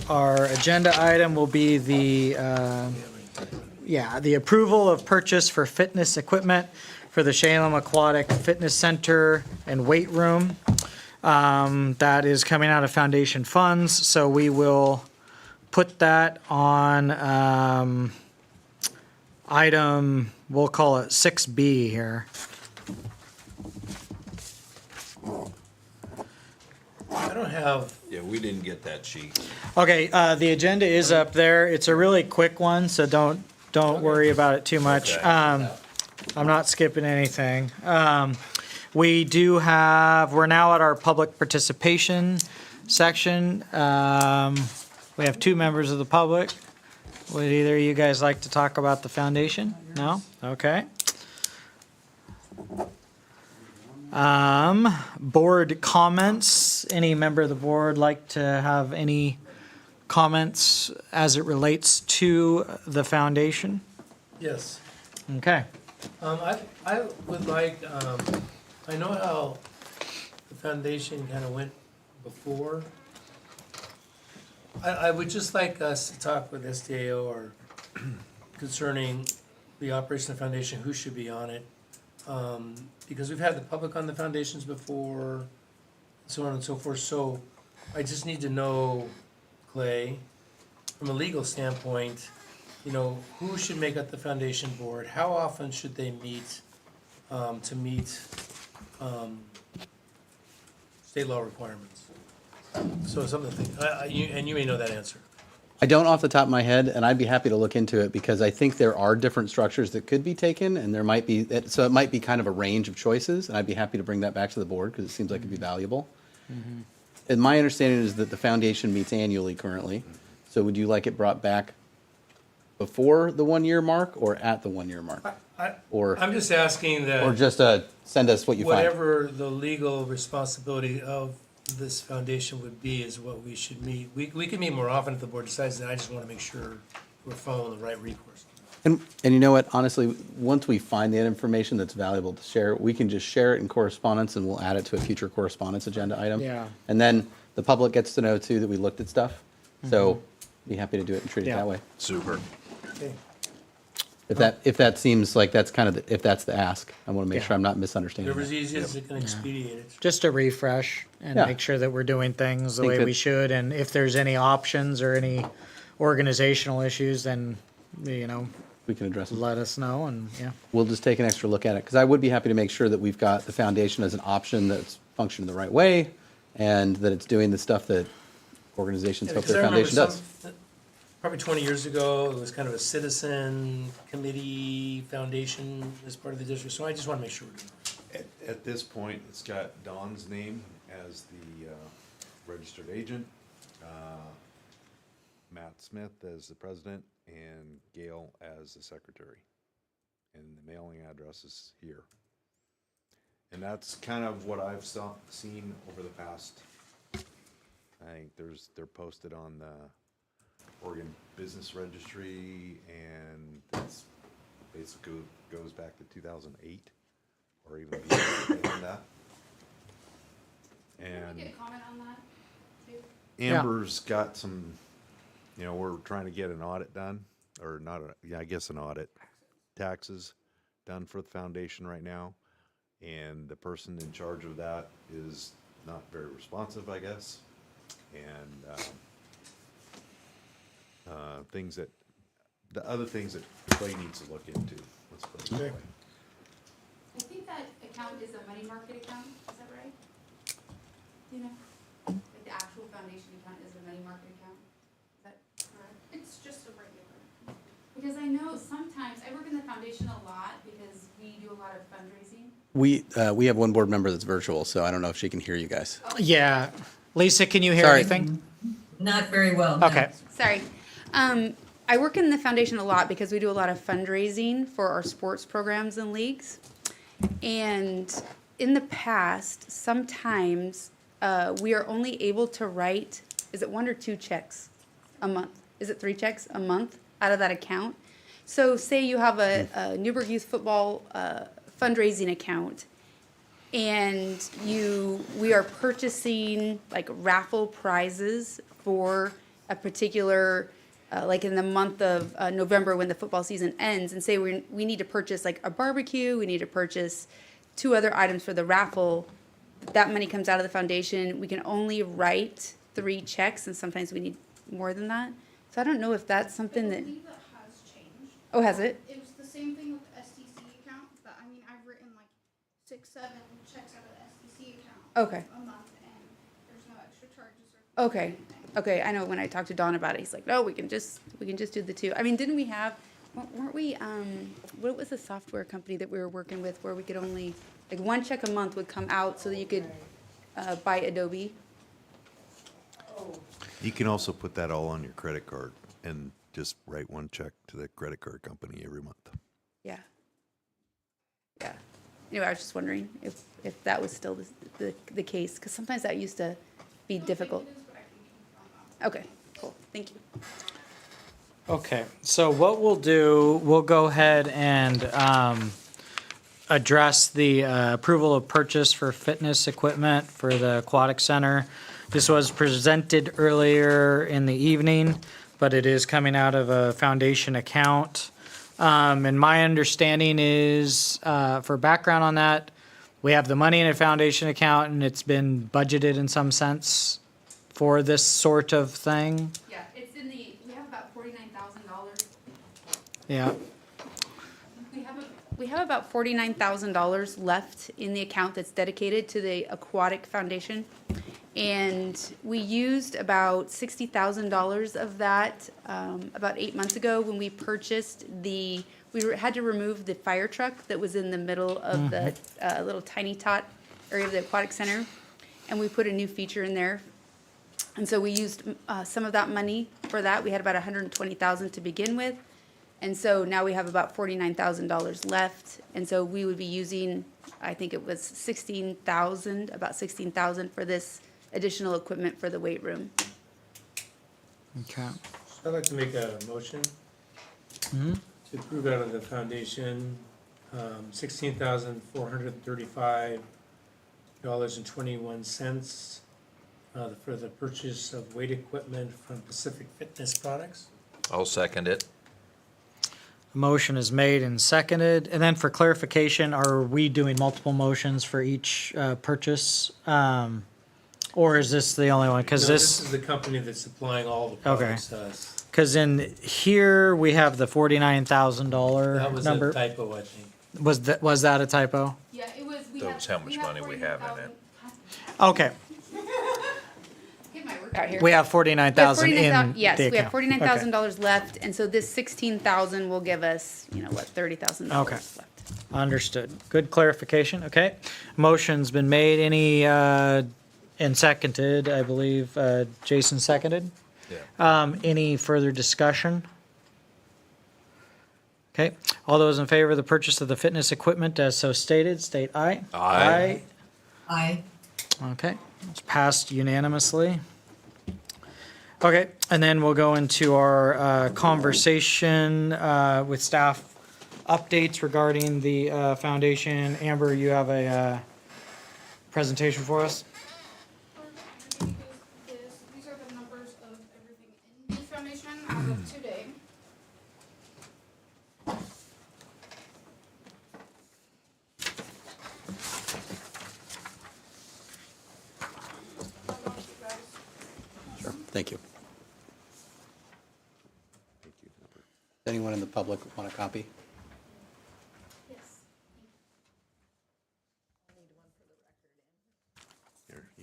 Our agenda item will be the approval of purchase for fitness equipment for the Chehalem Aquatic Fitness Center and weight room. That is coming out of foundation funds, so we will put that on item, we'll call it 6B here. I don't have. Yeah, we didn't get that sheet. Okay, the agenda is up there. It's a really quick one, so don't worry about it too much. Okay. I'm not skipping anything. We do have, we're now at our public participation section. We have 2 members of the public. Would either of you guys like to talk about the foundation? No? Okay. Board comments. Any member of the board like to have any comments as it relates to the foundation? Yes. Okay. I would like, I know how the foundation kind of went before. I would just like us to talk with SDAO or concerning the operation of the foundation, who should be on it. Because we've had the public on the foundations before, so on and so forth. So I just need to know, Clay, from a legal standpoint, you know, who should make up the foundation board? How often should they meet to meet state law requirements? So something to think, and you may know that answer. I don't off the top of my head, and I'd be happy to look into it because I think there are different structures that could be taken, and there might be, so it might be kind of a range of choices, and I'd be happy to bring that back to the board because it seems like it'd be valuable. And my understanding is that the foundation meets annually currently. So would you like it brought back before the 1-year mark or at the 1-year mark? I'm just asking that. Or just send us what you find. Whatever the legal responsibility of this foundation would be is what we should meet. We can meet more often if the board decides that. I just want to make sure we're following the right recourse. And you know what, honestly, once we find that information that's valuable to share, we can just share it in correspondence and we'll add it to a future correspondence agenda item. Yeah. And then the public gets to know too that we looked at stuff. So be happy to do it and treat it that way. Super. Okay. If that seems like that's kind of, if that's the ask, I want to make sure I'm not misunderstanding. Whatever's that. easiest, it can expedite it. Just a refresh and Yeah. make sure that we're doing things the Think way that- we should. And if there's any options or any organizational issues, then, you know, We can address it. let us know and, yeah. We'll just take an extra look at it because I would be happy to make sure that we've got the foundation as an option that's functioning the right way and that it's doing the stuff that organizations Yeah, hope because their I remember foundation does. probably 20 years ago, it was kind of a citizen committee foundation as part of the district. So I just want to make sure we're doing it. At this point, it's got Don's name as the registered agent, Matt Smith as the president, and Gail as the secretary. And the mailing address is here. And that's kind of what I've seen over the past, I think they're posted on the Oregon Business Registry, and it's basically goes back to 2008 or even beyond that. And Can I get a comment on that too? Amber's got some, you know, we're trying to get an audit done, or not, I guess an audit, taxes done for the foundation right now. And the person in charge of that is not very responsive, I guess. And the other things that Clay needs to look into, let's put it that way. I think that account is a money market account, is that right? Do you know? Like the actual foundation account is a money Because I know sometimes, I work in the foundation a lot because we do a lot of fundraising. We have one board member that's virtual, so I don't know if she can hear you guys. Yeah. Lisa, can you hear Sorry. anything? Not very well. no. Okay. Sorry. I work in the foundation a lot because we do a lot of fundraising for our sports programs and leagues. And in the past, sometimes we are only able to write, is it 1 or 2 checks a month? Is it 3 checks a month out of that account? So say you have a Newberg Youth Football fundraising account, and we are purchasing like raffle prizes for a particular, like in the month of November when the football season ends, and say we need to purchase like a barbecue, we need to purchase 2 other items for the raffle. That money comes out of the foundation. We can only write 3 checks, and sometimes we need more than that. So I don't know if that's something that. I believe that has changed. Oh, has it? It was the same thing with the STC account, but I mean, I've written like 6, 7 checks out of the STC account. Okay. A month, and there's no extra charges or. Okay. Okay. I know when I talked to Don about it, he's like, "No, we can just do the 2." I mean, didn't we have? Weren't we? What was the software company that we were working with where we could only like 1 check a month would come out so that you could buy Adobe? You can also put that all on your credit card and just write 1 check to the credit card company every month. Yeah. Yeah. Anyway, I was just wondering if that was still the case, because sometimes that used to be difficult. Okay, cool. Thank you. Okay, so what we'll do, we'll go ahead and address the approval of purchase for fitness equipment for the aquatic center. This was presented earlier in the evening, but it is coming out of a foundation account. And my understanding is, for background on that, we have the money in a foundation account and it's been budgeted in some sense for this sort of thing. Yeah, it's we have about $49,000. Yeah. We have about $49,000 left in the account that's dedicated to the aquatic foundation. And we used about $60,000 of that about 8 months ago when we purchased we had to remove the fire truck that was in the middle of the little tiny tot area of the aquatic center. And we put a new feature in there. And so we used some of that money for that. We had about $120,000 to begin with. And so now we have about $49,000 left. And so we would be using, I think it was about $16,000 for this additional equipment for the weight room. Okay. I'd like to make a motion to approve out of the foundation, $16,435.21 for the purchase of weight equipment from Pacific Fitness Products. I'll second it. Motion is made and seconded. And then for clarification, are we doing multiple motions for each purchase? Or is this the only one? Because No, this is the company that's supplying all the products to us. Because in here, we have the $49,000 That was number. a typo, I think. Was that a typo? Yeah, it was. That's how much money we have in it. Okay. Get my work out here. We have $49,000 in Yes, the we have account. $49,000 left, and so this $16,000 will give us, $30,000 Okay. left. Understood. Good clarification. Okay. Motion's been made. Any, and seconded, I believe. Jason seconded. Yeah. Any further discussion? Okay. All those in favor of the purchase of the fitness equipment as so stated, state aye. Aye. Aye. Okay. It's passed unanimously. Okay, and then we'll go into our conversation with staff updates regarding the foundation. Amber, you have a presentation for us? These are the numbers of everything in the foundation as of today. Sure, thank you. Does anyone in the public want a copy?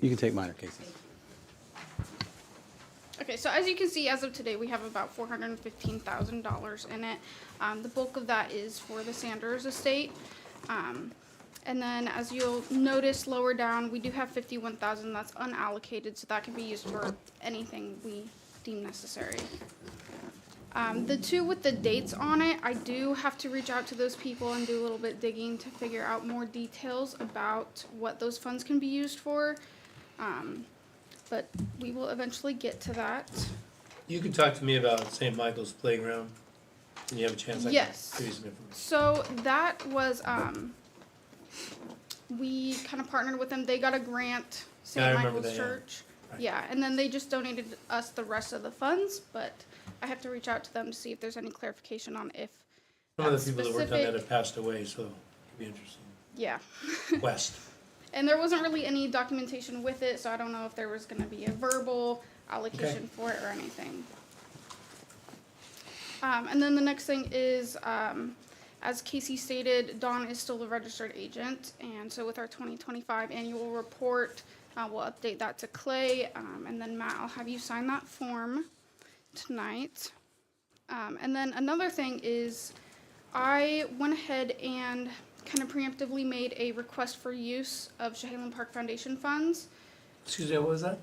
You can take mine or Casey's. Okay, so as you can see, as of today, we have about $415,000 in it. The bulk of that is for the Sanders estate. And then as you'll notice lower down, we do have 51,000 that's unallocated, so that can be used for anything we deem necessary. The two with the dates on it, I do have to reach out to those people and do a little bit digging to figure out more details about what those funds can be used for. But we will eventually get to that. You can talk to me about St. Michael's Playground. When you have a chance, I can Yes. give you some information. So that was, we kind of partnered with them. They got a grant, Yeah, I St. remember Michael's that, yeah. Church. Yeah, and then they just donated us the rest of the funds, but I have to reach out to them to see if there's any clarification on if Some of that the people that worked on that specific- have passed away, so it could be interesting. Yeah. West. And there wasn't really any documentation with it, so I don't know if there was gonna be a verbal allocation for it or anything. And then the next thing is, as Casey stated, Dawn is still the registered agent, and so with our 2025 annual report, we'll update that to Clay, and then Matt, I'll have you sign that form tonight. And then another thing is, I went ahead and kind of preemptively made a request for use of Chehalem Park Foundation funds. Excuse me, what was that?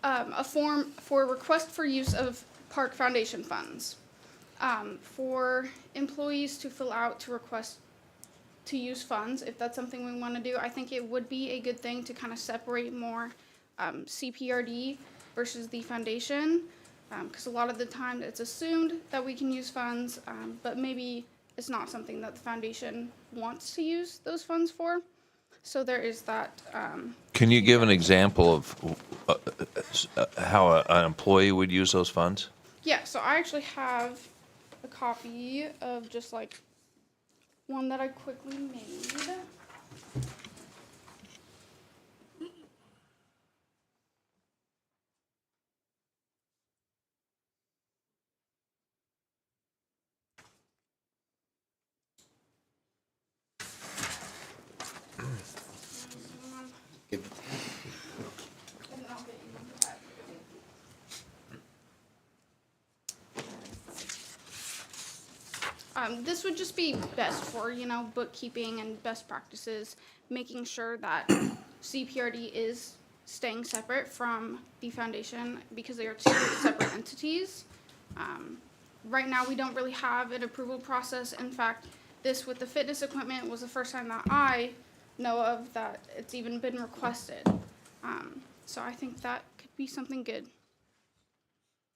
A form for request for use of Park Foundation funds. For employees to fill out to request to use funds, if that's something we want to do. I think it would be a good thing to kind of separate more CPRD versus the foundation, because a lot of the time it's assumed that we can use funds, but maybe it's not something that the foundation wants to use those funds for. So there is that. Can you give an example of how an employee would use those funds? Yeah, so I actually have a copy of just like one that I quickly made. This would just be best for, bookkeeping and best practices, making sure that CPRD is staying separate from the foundation because they are two separate entities. Right now, we don't really have an approval process. In fact, this with the fitness equipment was the first time that I know of that it's even been requested. So I think that could be something good.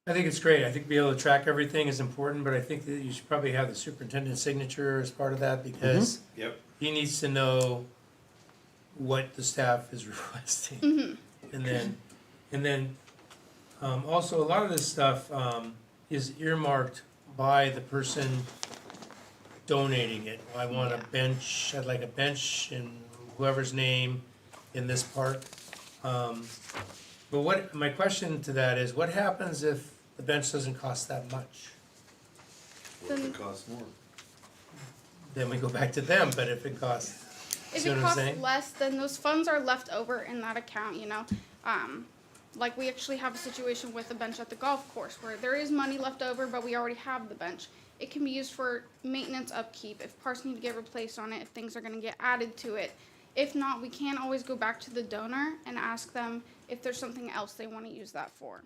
I think it's great. I think being able to track everything is important, but I think that you should probably have the superintendent's signature as part of that because Yep. he needs to know what the staff is requesting. Mm-hmm. And then also a lot of this stuff is earmarked by the person donating it. I want a bench, I'd like a bench in whoever's name in this park. But my question to that is, what happens if the bench doesn't cost that much? What if it costs more? Then we go back to them, but if it costs, If see it what I'm costs saying? less, then those funds are left over in that account, Like we actually have a situation with a bench at the golf course where there is money left over, but we already have the bench. It can be used for maintenance upkeep, if parts need to get replaced on it, if things are gonna get added to it. If not, we can always go back to the donor and ask them if there's something else they wanna use that for.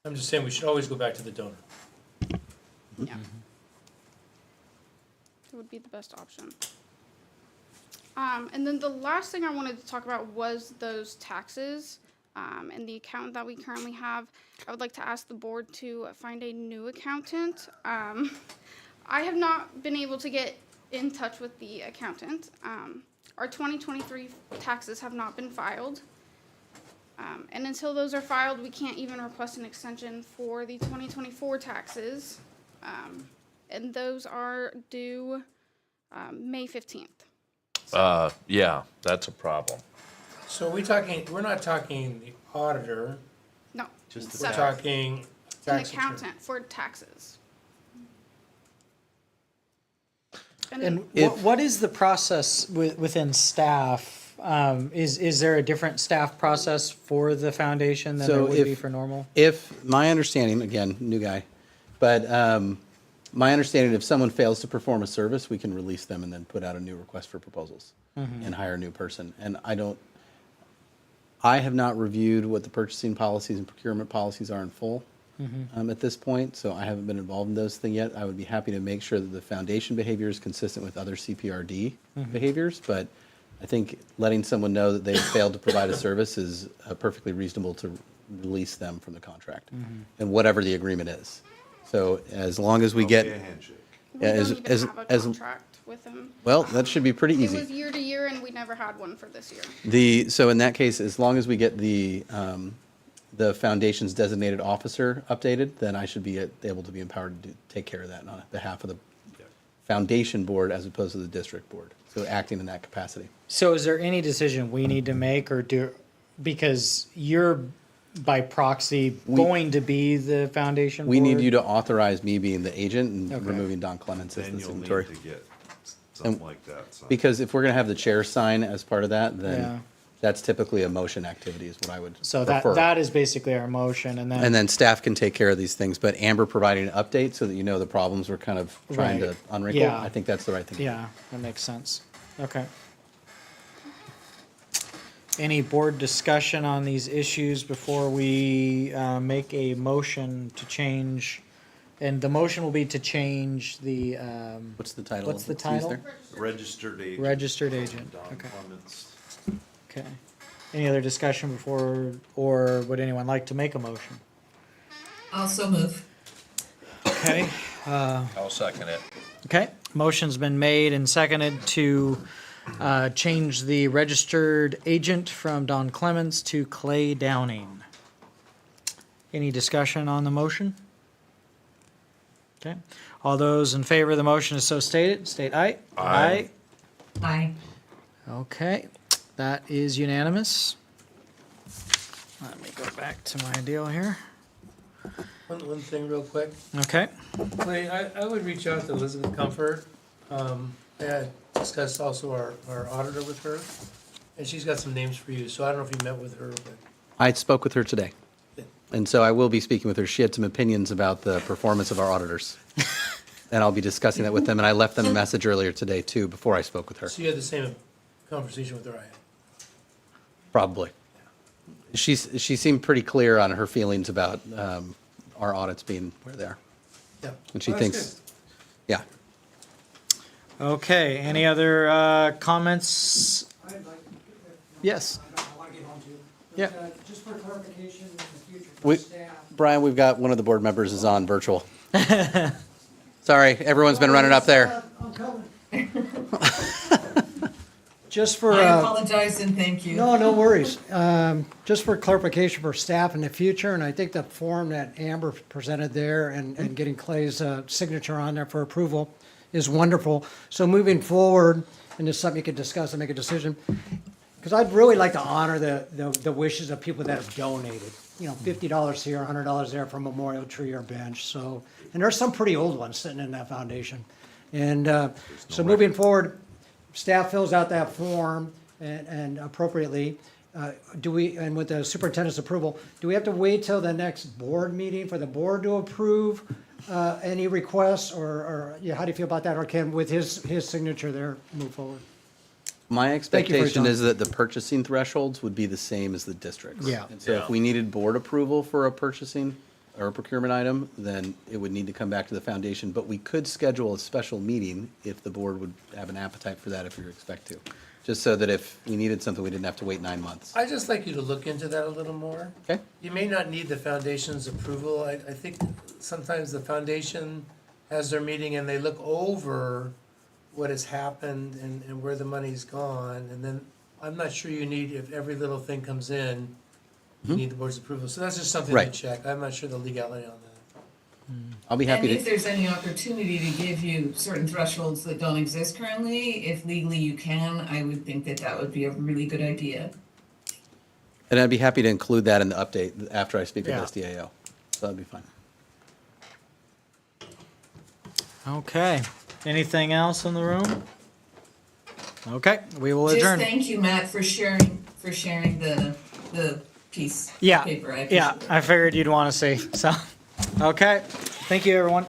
I'm just saying we should always go back to the donor. Yeah. It would be the best option. And then the last thing I wanted to talk about was those taxes, and the accountant that we currently have. I would like to ask the board to find a new accountant. I have not been able to get in touch with the accountant. Our 2023 taxes have not been filed. And until those are filed, we can't even request an extension for the 2024 taxes. And those are due May 15th. Yeah, that's a problem. So we're not talking the auditor, No, Just it's the we're separate. talking An tax attorney. accountant for taxes. And If- what is the process within staff Is there a different staff process for the foundation than there would be for normal? If, my understanding, again, new guy, but my understanding, if someone fails to perform a service, we can release them and then put out a new request for proposals and hire a new person. And I have not reviewed what the purchasing policies and procurement policies are in full at this point, so I haven't been involved in those things yet. I would be happy to make sure that the foundation behavior is consistent with other CPRD behaviors, but I think letting someone know that they've failed to provide a service is perfectly reasonable to release them from the contract and whatever the agreement is. So as long as we get, We don't even have a contract with them. well, that should be pretty It easy. was year to year, and we never had one for this year. So in that case, as long as we get the foundation's designated officer updated, then I should be able to be empowered to take care of that on behalf of the foundation board as opposed to the district board. So acting in that capacity. So is there any decision we need to make because you're by proxy going to be the foundation board? We need you to authorize me being the agent and Okay. removing Don Clements as Then the you'll need signatory. to get something like that. signed. Because if we're gonna have the chair sign as part of that, Yeah. then that's typically a motion activity is what I would So prefer. that is basically our motion, and then. And then staff can take care of these things, but Amber providing an update so that you know the problems we're kind of trying to Right. unwrinkle, Yeah. I think that's the right thing. to do. Yeah, that makes sense. Okay. Any board discussion on these issues before we make a motion to change? And the motion will be to change the, What's the title? what's the that's used title? there? Registered agent. Registered agent, Don okay. Clements. Okay. Any other discussion before, or would anyone like to make a motion? Also move. Okay. I'll second it. Okay, motion's been made and seconded to change the registered agent from Don Clements to Clay Downing. Any discussion on the motion? Okay, all those in favor of the motion as so stated, state aye. Aye. Aye. Okay, that is unanimous. Let me go back to my deal here. One thing real quick. Okay, Clay, I would reach out to Elizabeth Comfort. I discussed also our auditor with her, and she's got some names for you, so I don't know if you met with her, but I spoke with her today. And so I will be speaking with her. She had some opinions about the performance of our auditors. And I'll be discussing that with them, and I left them a message earlier today too, before I spoke with her. so you had the same conversation with her I had. Probably. She seemed pretty clear on her feelings about our audits being where they are. Yeah. And she Well, that's thinks, yeah. okay, any other comments? I'd like, Yes. I want to get on to, Yeah. but just for clarification in the future for We, staff. Brian, we've got one of the board members is on virtual. Sorry, everyone's been running up there. I'm coming. Just for. I apologize and thank you. No worries. Just for clarification for staff in the future, and I think the form that Amber presented there and getting Clay's signature on there for approval is wonderful. So moving forward, and this is something you could discuss and make a decision, because I'd really like to honor the wishes of people that have donated. You know, $50 here, $100 there for a memorial tree or bench. So, and there's some pretty old ones sitting in that foundation. And so moving forward, staff fills out that form and appropriately, and with the superintendent's approval, do we have to wait till the next board meeting for the board to approve any requests, or yeah, how do you feel about that? Or can, with his signature there, move forward? My Thank you for your expectation time. is that the purchasing thresholds would be the same as the districts. Yeah. And so if we needed board approval for a purchasing or a procurement item, then it would need to come back to the foundation. But we could schedule a special meeting if the board would have an appetite for that, if you expect to. Just so that if we needed something, we didn't have to wait 9 months. I'd just like you to look into that a little more. Okay. You may not need the foundation's approval. I think sometimes the foundation has their meeting and they look over what has happened and where the money's gone. And then I'm not sure you need, if every little thing comes in, you need the board's approval. So that's just something to Right. check. I'm not sure the legality on that. I'll be happy And if to, there's any opportunity to give you certain thresholds that don't exist currently, if legally you can, I would think that that would be a really good idea. and I'd be happy to include that in the update after I speak with Yeah. SDAO. So that'd be fine. Okay, anything else in the room? Okay, we will Just adjourn. thank you, Matt, for sharing the piece Yeah, of paper. I appreciate yeah, it. I figured you'd want to see, so. Okay, thank you, everyone.